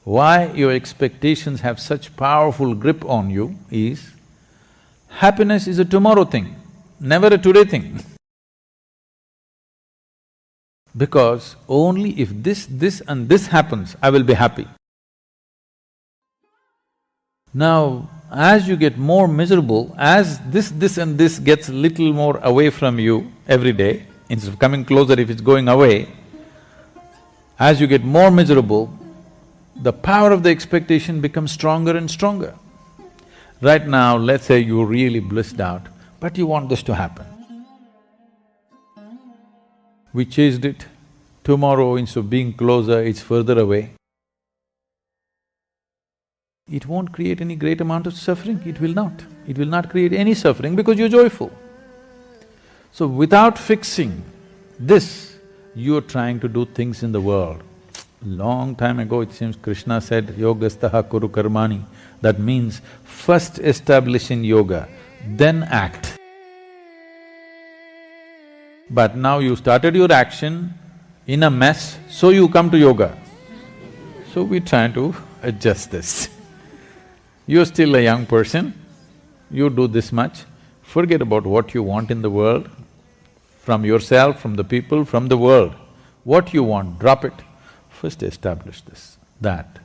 Why your expectations have such powerful grip on you is, happiness is a tomorrow thing, never a today thing. Because only if this and this happens, I will be happy. Now, as you get more miserable, as this and this gets little more away from you every day, instead of coming closer if it's going away, as you get more miserable, the power of the expectation becomes stronger and stronger. Right now, let's say you're really blissed out, but you want this to happen. We chased it, tomorrow instead of being closer, it's further away. It won't create any great amount of suffering, it will not. It will not create any suffering because you're joyful. So without fixing this, you're trying to do things in the world. Long time ago, it seems Krishna said, yogastaha kuru karmani. That means first establish in yoga, then act. But now you started your action in a mess, so you come to yoga. So we're trying to adjust this. You're still a young person, you do this much, forget about what you want in the world, from yourself, from the people, from the world. What you want, drop it. First establish this, that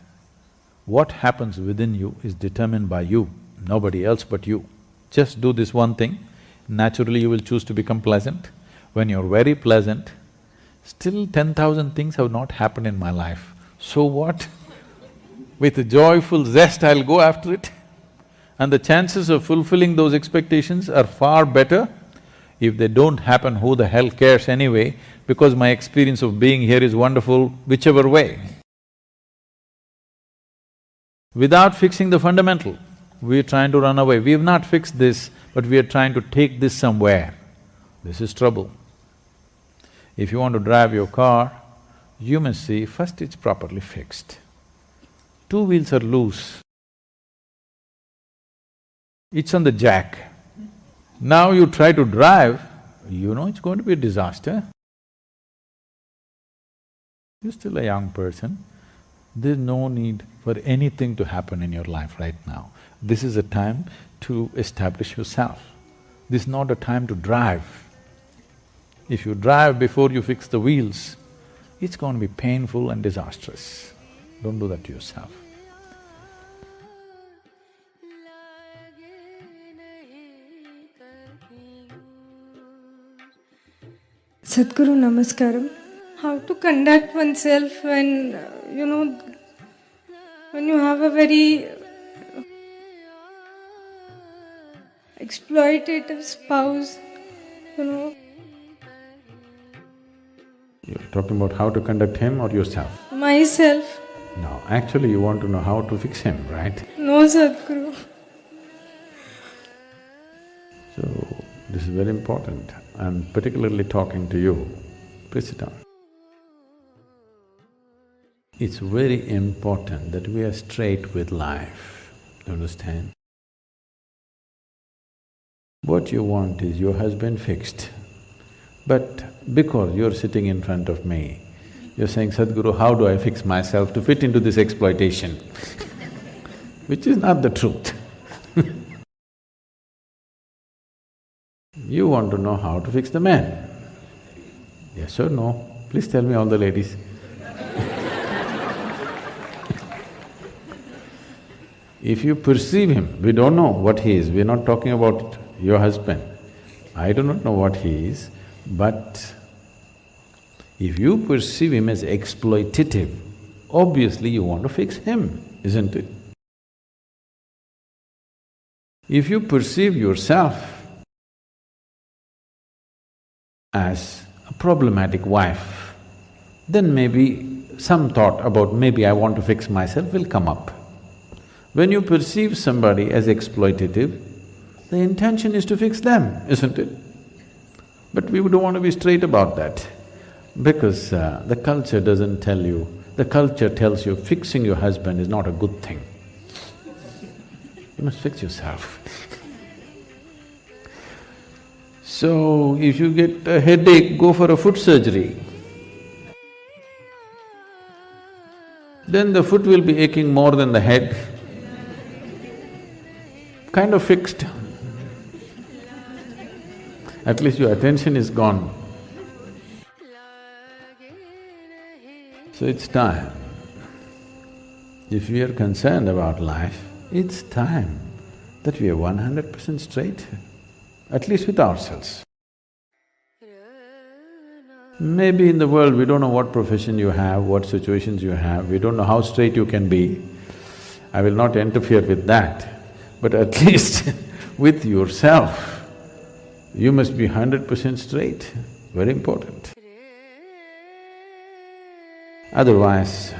what happens within you is determined by you, nobody else but you. Just do this one thing, naturally you will choose to become pleasant. When you're very pleasant, still 10,000 things have not happened in my life. So what? With a joyful zest, I'll go after it. And the chances of fulfilling those expectations are far better. If they don't happen, who the hell cares anyway, because my experience of being here is wonderful whichever way. Without fixing the fundamental, we're trying to run away. We have not fixed this, but we are trying to take this somewhere. This is trouble. If you want to drive your car, you must see, first it's properly fixed. Two wheels are loose. It's on the jack. Now you try to drive, you know it's going to be a disaster. You're still a young person. There's no need for anything to happen in your life right now. This is a time to establish yourself. This is not a time to drive. If you drive before you fix the wheels, it's going to be painful and disastrous. Don't do that to yourself. Sadhguru Namaskaram. How to conduct oneself when, when you have a very exploitative spouse, You're talking about how to conduct him or yourself? Myself. No, actually you want to know how to fix him, right? No, Sadhguru. So, this is very important. I'm particularly talking to you. Please sit down. It's very important that we are straight with life, you understand? What you want is your husband fixed, but because you're sitting in front of me, you're saying, Sadhguru, how do I fix myself to fit into this exploitation? Which is not the truth. You want to know how to fix the man. Yes or no? Please tell me, all the ladies. If you perceive him, we don't know what he is, we're not talking about your husband. I do not know what he is, but if you perceive him as exploitative, obviously you want to fix him, isn't it? If you perceive yourself as a problematic wife, then maybe some thought about maybe I want to fix myself will come up. When you perceive somebody as exploitative, the intention is to fix them, isn't it? But we don't want to be straight about that, because the culture doesn't tell you, the culture tells you fixing your husband is not a good thing. You must fix yourself. So, if you get a headache, go for a foot surgery. Then the foot will be aching more than the head. Kind of fixed. At least your attention is gone. So it's time. If we are concerned about life, it's time that we are 100% straight, at least with ourselves. Maybe in the world we don't know what profession you have, what situations you have, we don't know how straight you can be. I will not interfere with that, but at least with yourself, you must be 100% straight, very important. Otherwise,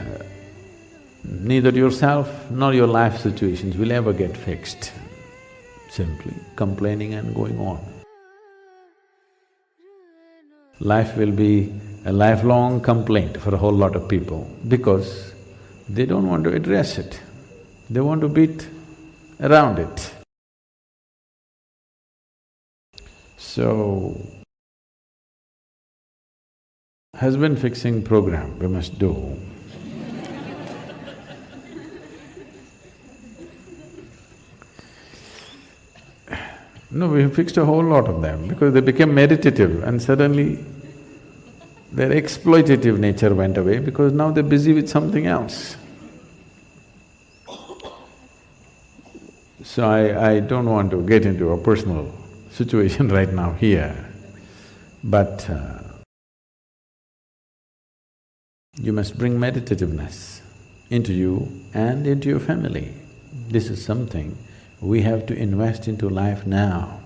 neither yourself nor your life situations will ever get fixed, simply complaining and going on. Life will be a lifelong complaint for a whole lot of people because they don't want to address it, they want to beat around it. So, husband fixing program we must do. No, we fixed a whole lot of them because they became meditative and suddenly their exploitative nature went away because now they're busy with something else. So I don't want to get into a personal situation right now here, but you must bring meditativeness into you and into your family. This is something we have to invest into life now.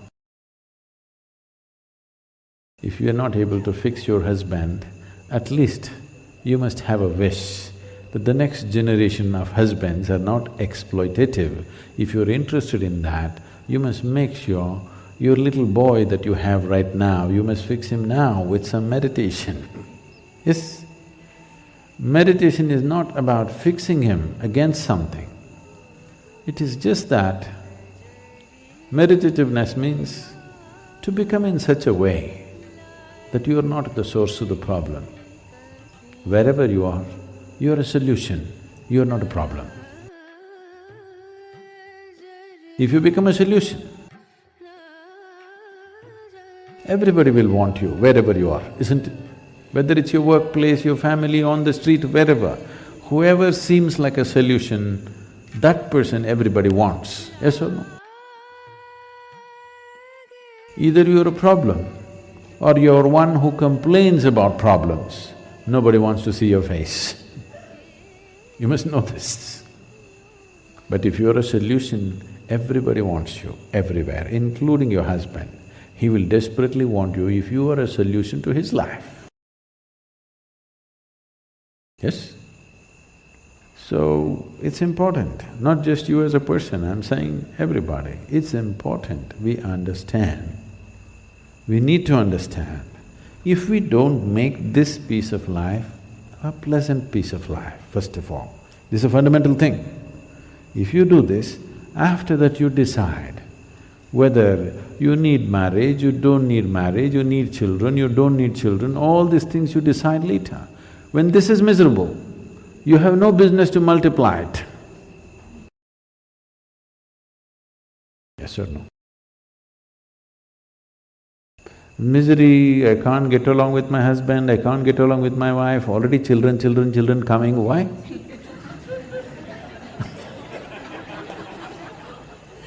If you are not able to fix your husband, at least you must have a wish that the next generation of husbands are not exploitative. If you're interested in that, you must make sure your little boy that you have right now, you must fix him now with some meditation. Yes? Meditation is not about fixing him against something. It is just that meditativeness means to become in such a way that you are not the source of the problem. Wherever you are a solution, you are not a problem. If you become a solution, everybody will want you wherever you are, isn't it? Whether it's your workplace, your family, on the street, wherever, whoever seems like a solution, that person everybody wants, yes or no? Either you're a problem or you're one who complains about problems, nobody wants to see your face. You must know this. But if you're a solution, everybody wants you, everywhere, including your husband. He will desperately want you if you are a solution to his life. Yes? So, it's important, not just you as a person, I'm saying everybody. It's important we understand. We need to understand. If we don't make this piece of life a pleasant piece of life, first of all, this is a fundamental thing. If you do this, after that you decide whether you need marriage, you don't need marriage, you need children, you don't need children, all these things you decide later. When this is miserable, you have no business to multiply it. Yes or no? Misery, I can't get along with my husband, I can't get along with my wife, already children coming, why?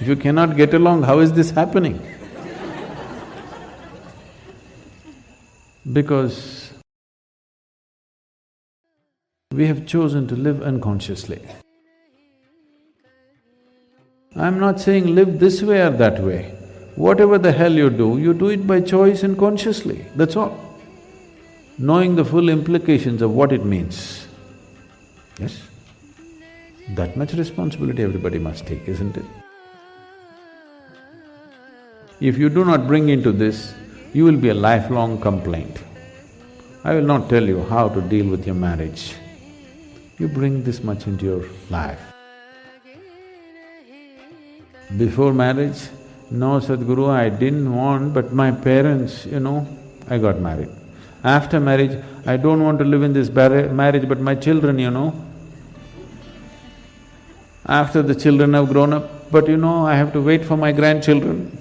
If you cannot get along, how is this happening? Because we have chosen to live unconsciously. I'm not saying live this way or that way. Whatever the hell you do it by choice and consciously, that's all. Knowing the full implications of what it means. Yes? That much responsibility everybody must take, isn't it? If you do not bring into this, you will be a lifelong complaint. I will not tell you how to deal with your marriage. You bring this much into your life. Before marriage, no, Sadhguru, I didn't want, but my parents, I got married. After marriage, I don't want to live in this marriage, but my children, After the children have grown up, but I have to wait for my grandchildren.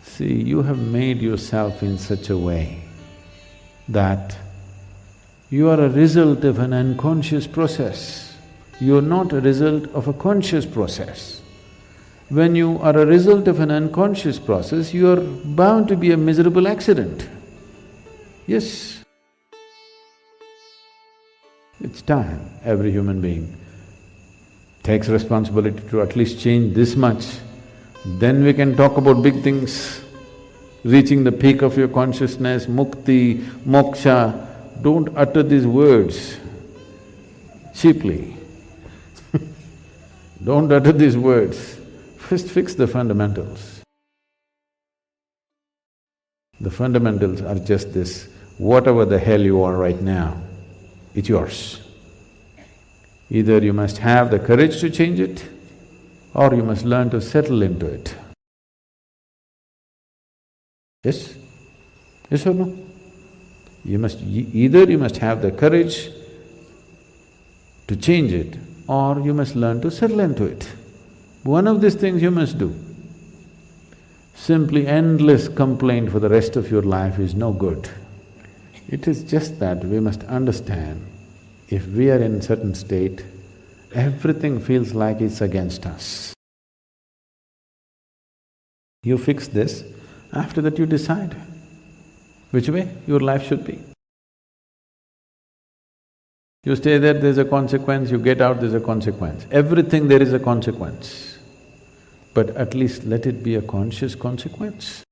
See, you have made yourself in such a way that you are a result of an unconscious process. You are not a result of a conscious process. When you are a result of an unconscious process, you are bound to be a miserable accident. Yes. It's time every human being takes responsibility to at least change this much, then we can talk about big things. Reaching the peak of your consciousness, mukti, moksha, don't utter these words cheaply. Don't utter these words. First fix the fundamentals. The fundamentals are just this, whatever the hell you are right now, it's yours. Either you must have the courage to change it, or you must learn to settle into it. Yes? Yes or no? Either you must have the courage to change it, or you must learn to settle into it. One of these things you must do. Simply endless complaint for the rest of your life is no good. It is just that we must understand, if we are in a certain state, everything feels like it's against us. You fix this, after that you decide which way your life should be. You stay there, there's a consequence, you get out, there's a consequence. Everything there is a consequence. But at least let it be a conscious consequence.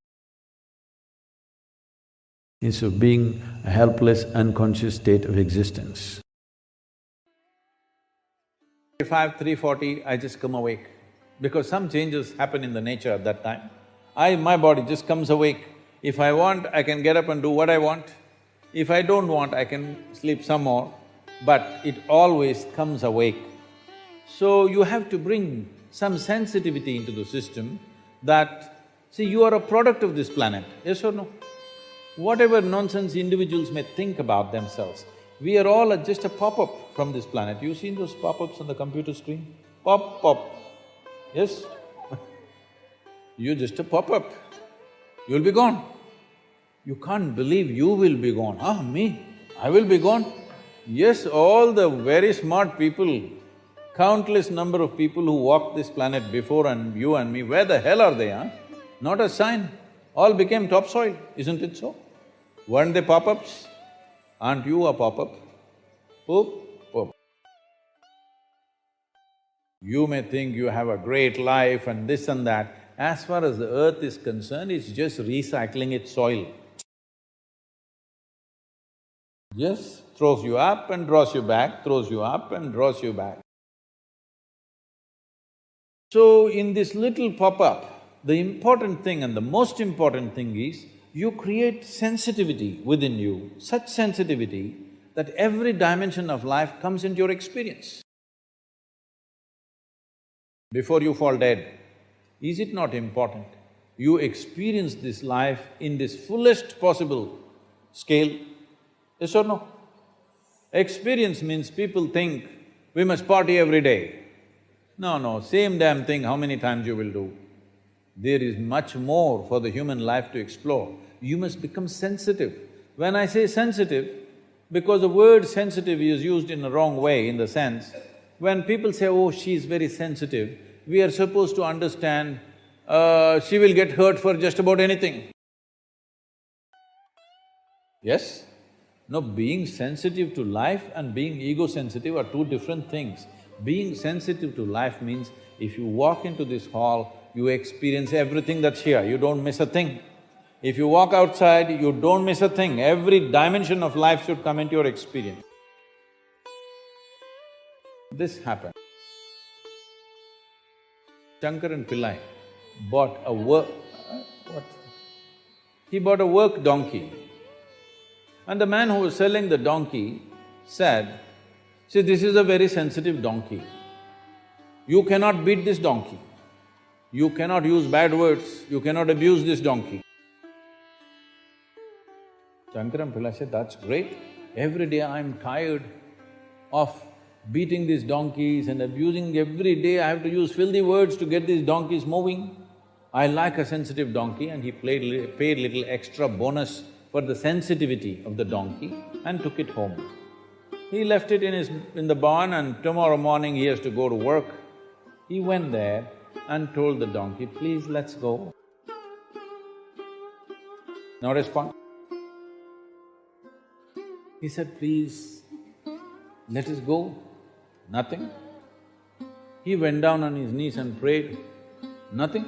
Instead of being a helpless, unconscious state of existence. 3:45, 3:40, I just come awake, because some changes happen in the nature at that time. My body just comes awake. If I want, I can get up and do what I want. If I don't want, I can sleep some more, but it always comes awake. So you have to bring some sensitivity into the system that, see, you are a product of this planet, yes or no? Whatever nonsense individuals may think about themselves, we are all just a pop-up from this planet. You've seen those pop-ups on the computer screen? Pop, pop, yes? You're just a pop-up, you'll be gone. You can't believe you will be gone. Ah, me, I will be gone. Yes, all the very smart people, countless number of people who walked this planet before and you and me, where the hell are they, huh? Not a sign. All became topsoil, isn't it so? Weren't they pop-ups? Aren't you a pop-up? Poop, poop. You may think you have a great life and this and that. As far as the earth is concerned, it's just recycling its soil. Just throws you up and draws you back, throws you up and draws you back. So in this little pop-up, the important thing and the most important thing is, you create sensitivity within you, such sensitivity that every dimension of life comes into your experience. Before you fall dead, is it not important you experience this life in this fullest possible scale? Yes or no? Experience means people think we must party every day. No, no, same damn thing how many times you will do. There is much more for the human life to explore. You must become sensitive. When I say sensitive, because the word sensitive is used in a wrong way in the sense, when people say, oh, she's very sensitive, we are supposed to understand, she will get hurt for just about anything. Yes? No, being sensitive to life and being ego-sensitive are two different things. Being sensitive to life means if you walk into this hall, you experience everything that's here, you don't miss a thing. If you walk outside, you don't miss a thing. Every dimension of life should come into your experience. This happened. Shankaran Pillai bought a work… what? He bought a work donkey. And the man who was selling the donkey said, see, this is a very sensitive donkey. You cannot beat this donkey. You cannot use bad words, you cannot abuse this donkey. Shankaran Pillai said, that's great. Every day I'm tired of beating these donkeys and abusing. Every day I have to use filthy words to get these donkeys moving. I like a sensitive donkey, and he paid little extra bonus for the sensitivity of the donkey and took it home. He left it in the barn, and tomorrow morning he has to go to work. He went there and told the donkey, please, let's go. No response. He said, please, let us go. Nothing. He went down on his knees and prayed. Nothing.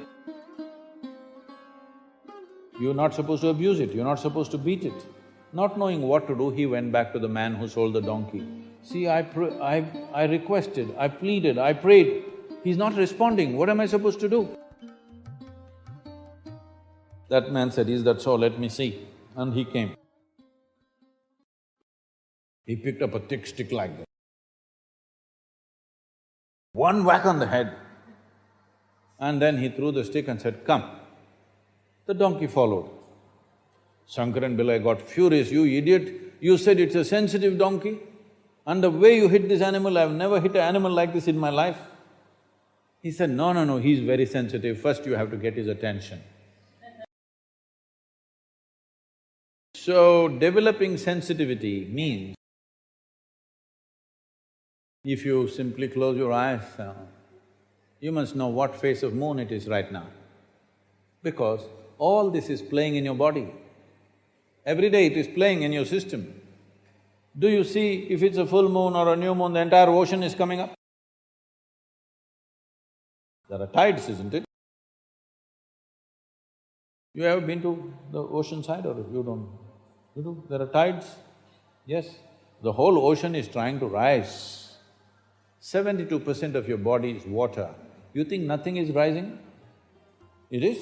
You're not supposed to abuse it, you're not supposed to beat it. Not knowing what to do, he went back to the man who sold the donkey. See, I requested, I pleaded, I prayed. He's not responding, what am I supposed to do? That man said, is that so? Let me see. And he came. He picked up a thick stick like that. One whack on the head. And then he threw the stick and said, come. The donkey followed. Shankaran Pillai got furious, you idiot, you said it's a sensitive donkey, and the way you hit this animal, I've never hit an animal like this in my life. He said, no, no, no, he's very sensitive, first you have to get his attention. So, developing sensitivity means, if you simply close your eyes, you must know what phase of moon it is right now, because all this is playing in your body. Every day it is playing in your system. Do you see if it's a full moon or a new moon, the entire ocean is coming up? There are tides, isn't it? You ever been to the ocean side or you don't? You do? There are tides? Yes. The whole ocean is trying to rise. 72% of your body is water. You think nothing is rising? It is.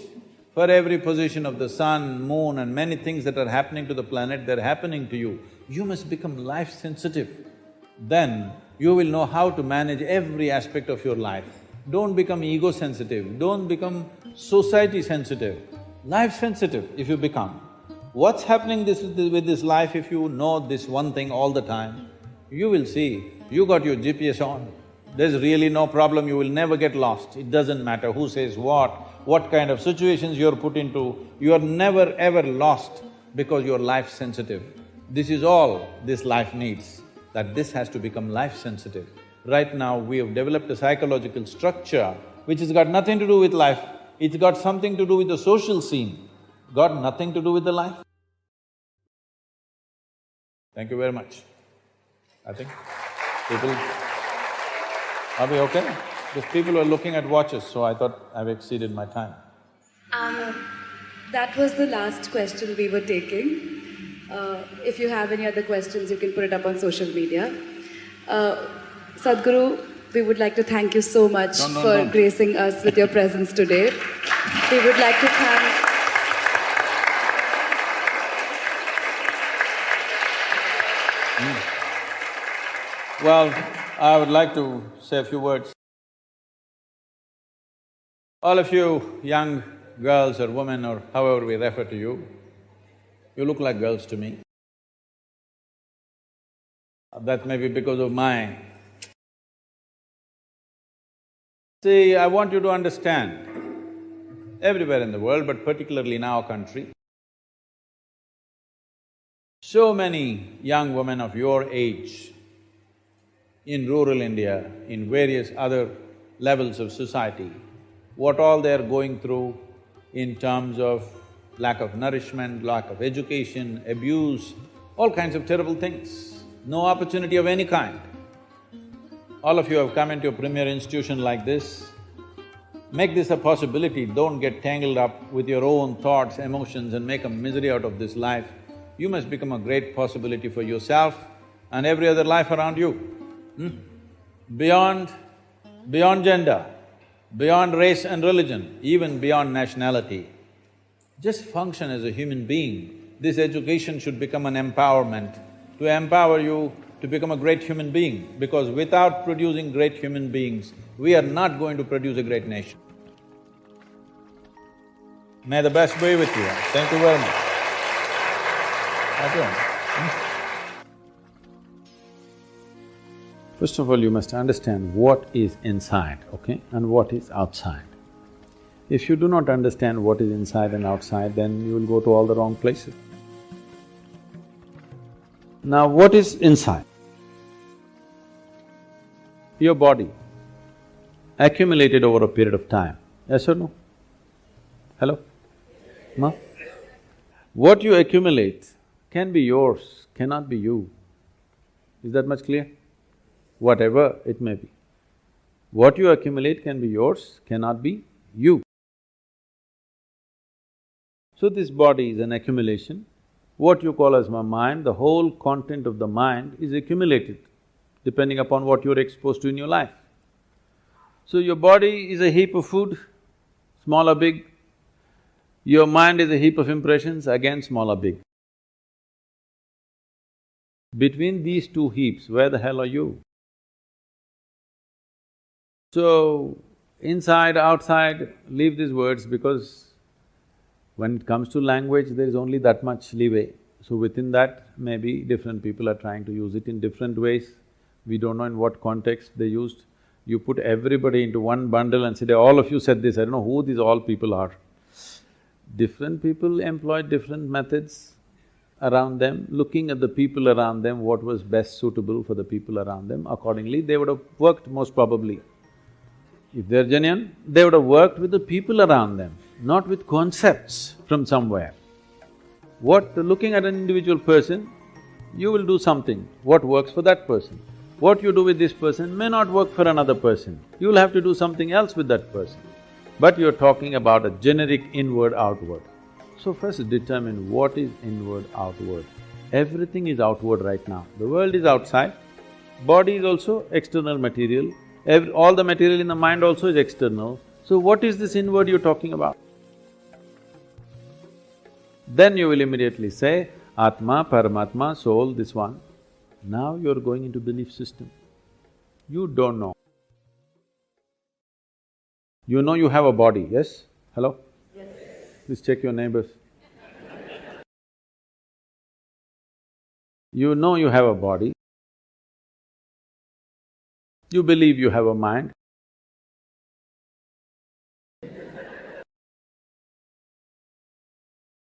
For every position of the sun, moon and many things that are happening to the planet, they're happening to you. You must become life-sensitive. Then you will know how to manage every aspect of your life. Don't become ego-sensitive, don't become society-sensitive. Life-sensitive if you become. What's happening with this life if you know this one thing all the time? You will see, you got your GPS on. There's really no problem, you will never get lost. It doesn't matter who says what kind of situations you're put into, you are never ever lost because you're life-sensitive. This is all this life needs, that this has to become life-sensitive. Right now, we have developed a psychological structure which has got nothing to do with life, it's got something to do with the social scene, got nothing to do with the life. Thank you very much. I think people… Are we okay? Because people were looking at watches, so I thought I've exceeded my time. That was the last question we were taking. If you have any other questions, you can put it up on social media. Sadhguru, we would like to thank you so much for gracing us with your presence today. We would like to thank… Well, I would like to say a few words. All of you young girls or women or however we refer to you, you look like girls to me. That may be because of my… See, I want you to understand, everywhere in the world, but particularly in our country, so many young women of your age in rural India, in various other levels of society, what all they're going through in terms of lack of nourishment, lack of education, abuse, all kinds of terrible things, no opportunity of any kind. All of you have come into a premier institution like this. Make this a possibility, don't get tangled up with your own thoughts, emotions and make a misery out of this life. You must become a great possibility for yourself and every other life around you. Beyond gender, beyond race and religion, even beyond nationality, just function as a human being. This education should become an empowerment to empower you to become a great human being, because without producing great human beings, we are not going to produce a great nation. May the best be with you. Thank you very much. First of all, you must understand what is inside, okay, and what is outside. If you do not understand what is inside and outside, then you will go to all the wrong places. Now, what is inside? Your body, accumulated over a period of time, yes or no? Hello? No? What you accumulate can be yours, cannot be you. Is that much clear? Whatever it may be. What you accumulate can be yours, cannot be you. So this body is an accumulation. What you call as my mind, the whole content of the mind is accumulated depending upon what you're exposed to in your life. So your body is a heap of food, small or big. Your mind is a heap of impressions, again small or big. Between these two heaps, where the hell are you? So, inside, outside, leave these words because when it comes to language, there is only that much leeway. So within that, maybe different people are trying to use it in different ways. We don't know in what context they used. You put everybody into one bundle and say, all of you said this, I don't know who these all people are. Different people employed different methods around them, looking at the people around them, what was best suitable for the people around them, accordingly they would have worked most probably. If they're genuine, they would have worked with the people around them, not with concepts from somewhere. Looking at an individual person, you will do something, what works for that person. What you do with this person may not work for another person, you will have to do something else with that person. But you're talking about a generic inward-outward. So first determine what is inward-outward. Everything is outward right now. The world is outside, body is also external material, all the material in the mind also is external. So what is this inward you're talking about? Then you will immediately say, Atma, Paramatma, soul, this one. Now you're going into belief system. You don't know. You know you have a body, yes? Hello? Yes. Please check your neighbors. You know you have a body. You believe you have a mind.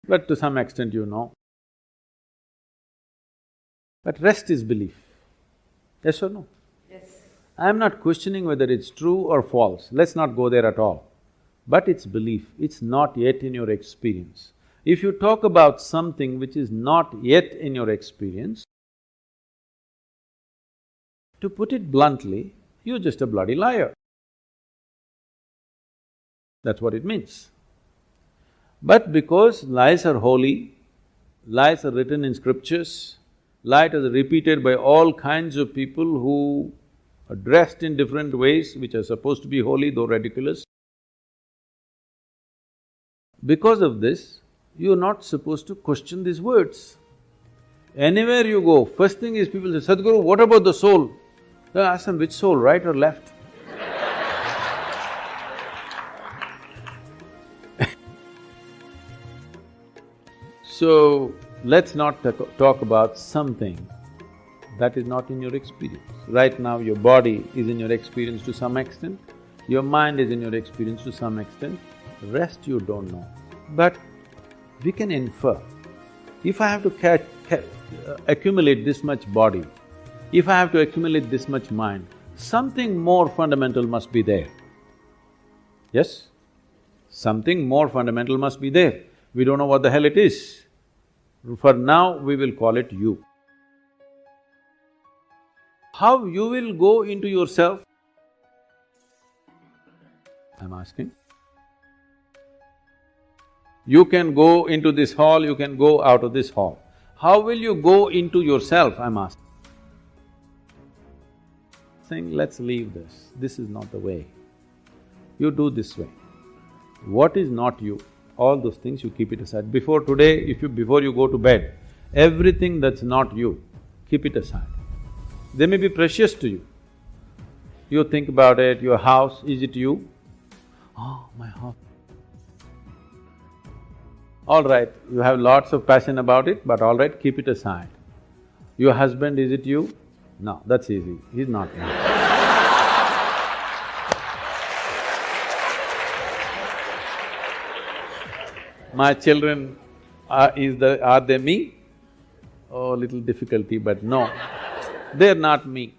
But to some extent you know. But rest is belief. Yes or no? Yes. I'm not questioning whether it's true or false, let's not go there at all. But it's belief, it's not yet in your experience. If you talk about something which is not yet in your experience, to put it bluntly, you're just a bloody liar. That's what it means. But because lies are holy, lies are written in scriptures, lies are repeated by all kinds of people who are dressed in different ways which are supposed to be holy though ridiculous. Because of this, you're not supposed to question these words. Anywhere you go, first thing is people say, Sadhguru, what about the soul? Then I ask them, which soul, right or left? So, let's not talk about something that is not in your experience. Right now, your body is in your experience to some extent, your mind is in your experience to some extent, rest you don't know. But we can infer. If I have to accumulate this much body, if I have to accumulate this much mind, something more fundamental must be there. Yes? Something more fundamental must be there. We don't know what the hell it is. For now, we will call it you. How you will go into yourself? I'm asking. You can go into this hall, you can go out of this hall. How will you go into yourself, I'm asking? Saying, let's leave this is not the way. You do this way. What is not you, all those things you keep it aside. Before today, before you go to bed, everything that's not you, keep it aside. They may be precious to you. You think about it, your house, is it you? Oh, my house. All right, you have lots of passion about it, but all right, keep it aside. Your husband, is it you? No, that's easy, he's not me. My children, are they me? Oh, little difficulty, but no, they're not me.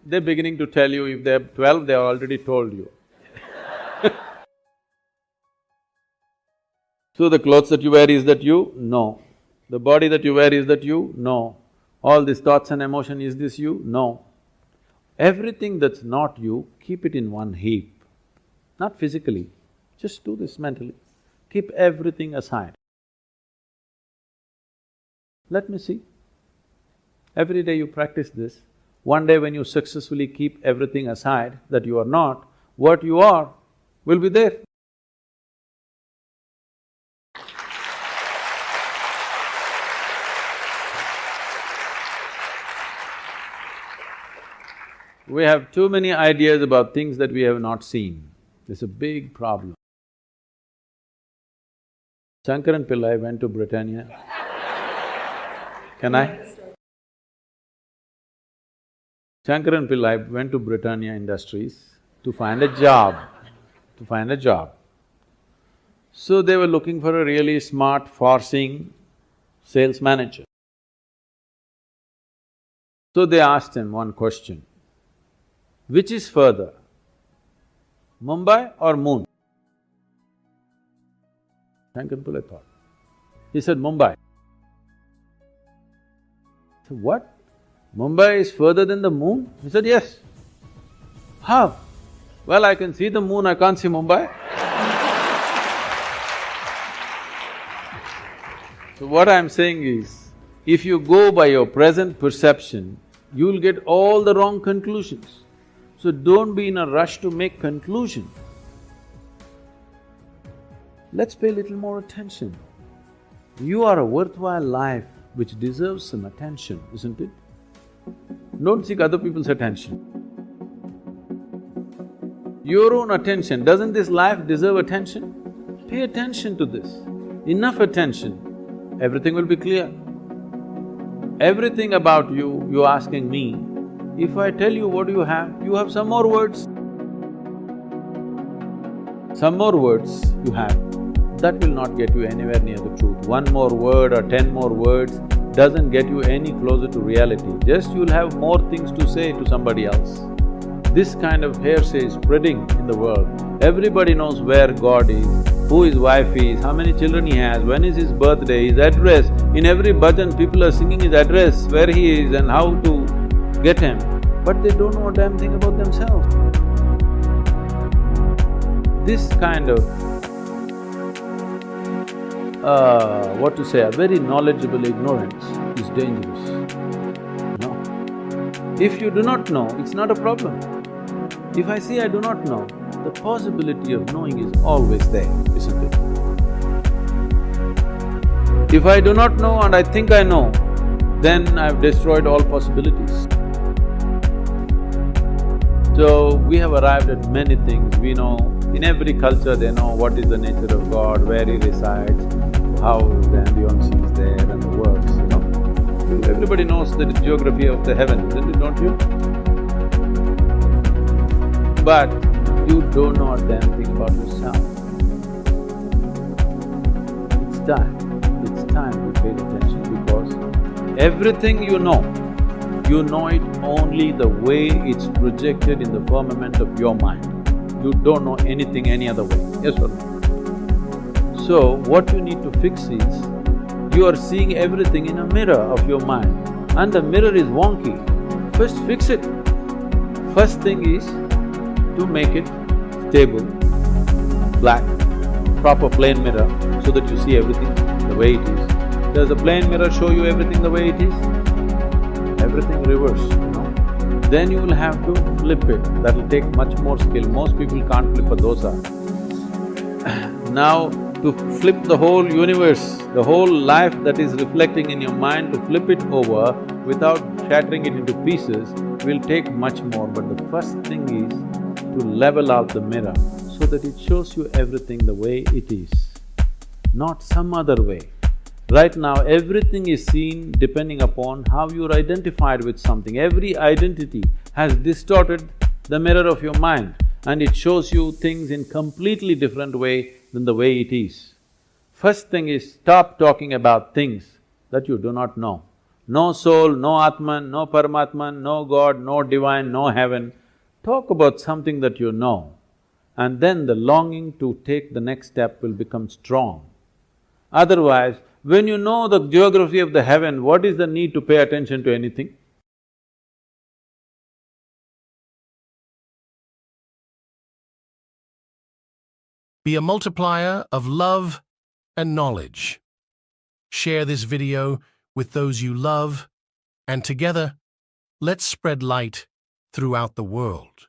They're beginning to tell you, if they're 12, they've already told you. So the clothes that you wear, is that you? No. The body that you wear, is that you? No. All these thoughts and emotion, is this you? No. Everything that's not you, keep it in one heap. Not physically, just do this mentally. Keep everything aside. Let me see. Every day you practice this. One day when you successfully keep everything aside that you are not, what you are will be there. We have too many ideas about things that we have not seen. It's a big problem. Shankaran Pillai went to Britannia. Can I? Shankaran Pillai went to Britannia Industries to find a job, So they were looking for a really smart, far-seeing sales manager. So they asked him one question, which is further, Mumbai or moon? Shankaran Pillai thought. He said, Mumbai. He said, what? Mumbai is further than the moon? He said, yes. How? Well, I can see the moon, I can't see Mumbai. So what I'm saying is, if you go by your present perception, you'll get all the wrong conclusions. So don't be in a rush to make conclusion. Let's pay a little more attention. You are a worthwhile life which deserves some attention, isn't it? Don't seek other people's attention. Your own attention, doesn't this life deserve attention? Pay attention to this, enough attention, everything will be clear. Everything about you, you're asking me, if I tell you what you have some more words. Some more words you have, that will not get you anywhere near the truth. One more word or 10 more words doesn't get you any closer to reality, just you'll have more things to say to somebody else. This kind of hearsay is spreading in the world. Everybody knows where God is, who his wife is, how many children he has, when is his birthday, his address. In every bhajan, people are singing his address, where he is and how to get him. But they don't know a damn thing about themselves. This kind of, a very knowledgeable ignorance is dangerous, no? If you do not know, it's not a problem. If I say I do not know, the possibility of knowing is always there, isn't it? If I do not know and I think I know, then I've destroyed all possibilities. So, we have arrived at many things. We know, in every culture they know what is the nature of God, where he resides, how the ambience is there and the works, you know. Everybody knows the geography of the heavens, isn't it, don't you? But you don't know a damn thing about yourself. It's time to pay attention, because everything you know it only the way it's projected in the firmament of your mind. You don't know anything any other way, yes or no? So, what you need to fix is, you are seeing everything in a mirror of your mind, and the mirror is wonky. First fix it. First thing is to make it stable, black, proper plain mirror, so that you see everything the way it is. Does a plain mirror show you everything the way it is? Everything reverse, you know. Then you will have to flip it, that'll take much more skill. Most people can't flip a dosa. Now, to flip the whole universe, the whole life that is reflecting in your mind, to flip it over without shattering it into pieces will take much more. But the first thing is to level out the mirror so that it shows you everything the way it is, not some other way. Right now, everything is seen depending upon how you're identified with something. Every identity has distorted the mirror of your mind, and it shows you things in completely different way than the way it is. First thing is, stop talking about things that you do not know. No soul, no Atman, no Paramatman, no God, no divine, no heaven. Talk about something that you know, and then the longing to take the next step will become strong. Otherwise, when you know the geography of the heaven, what is the need to pay attention to anything? Be a multiplier of love and knowledge. Share this video with those you love, and together, let's spread light throughout the world.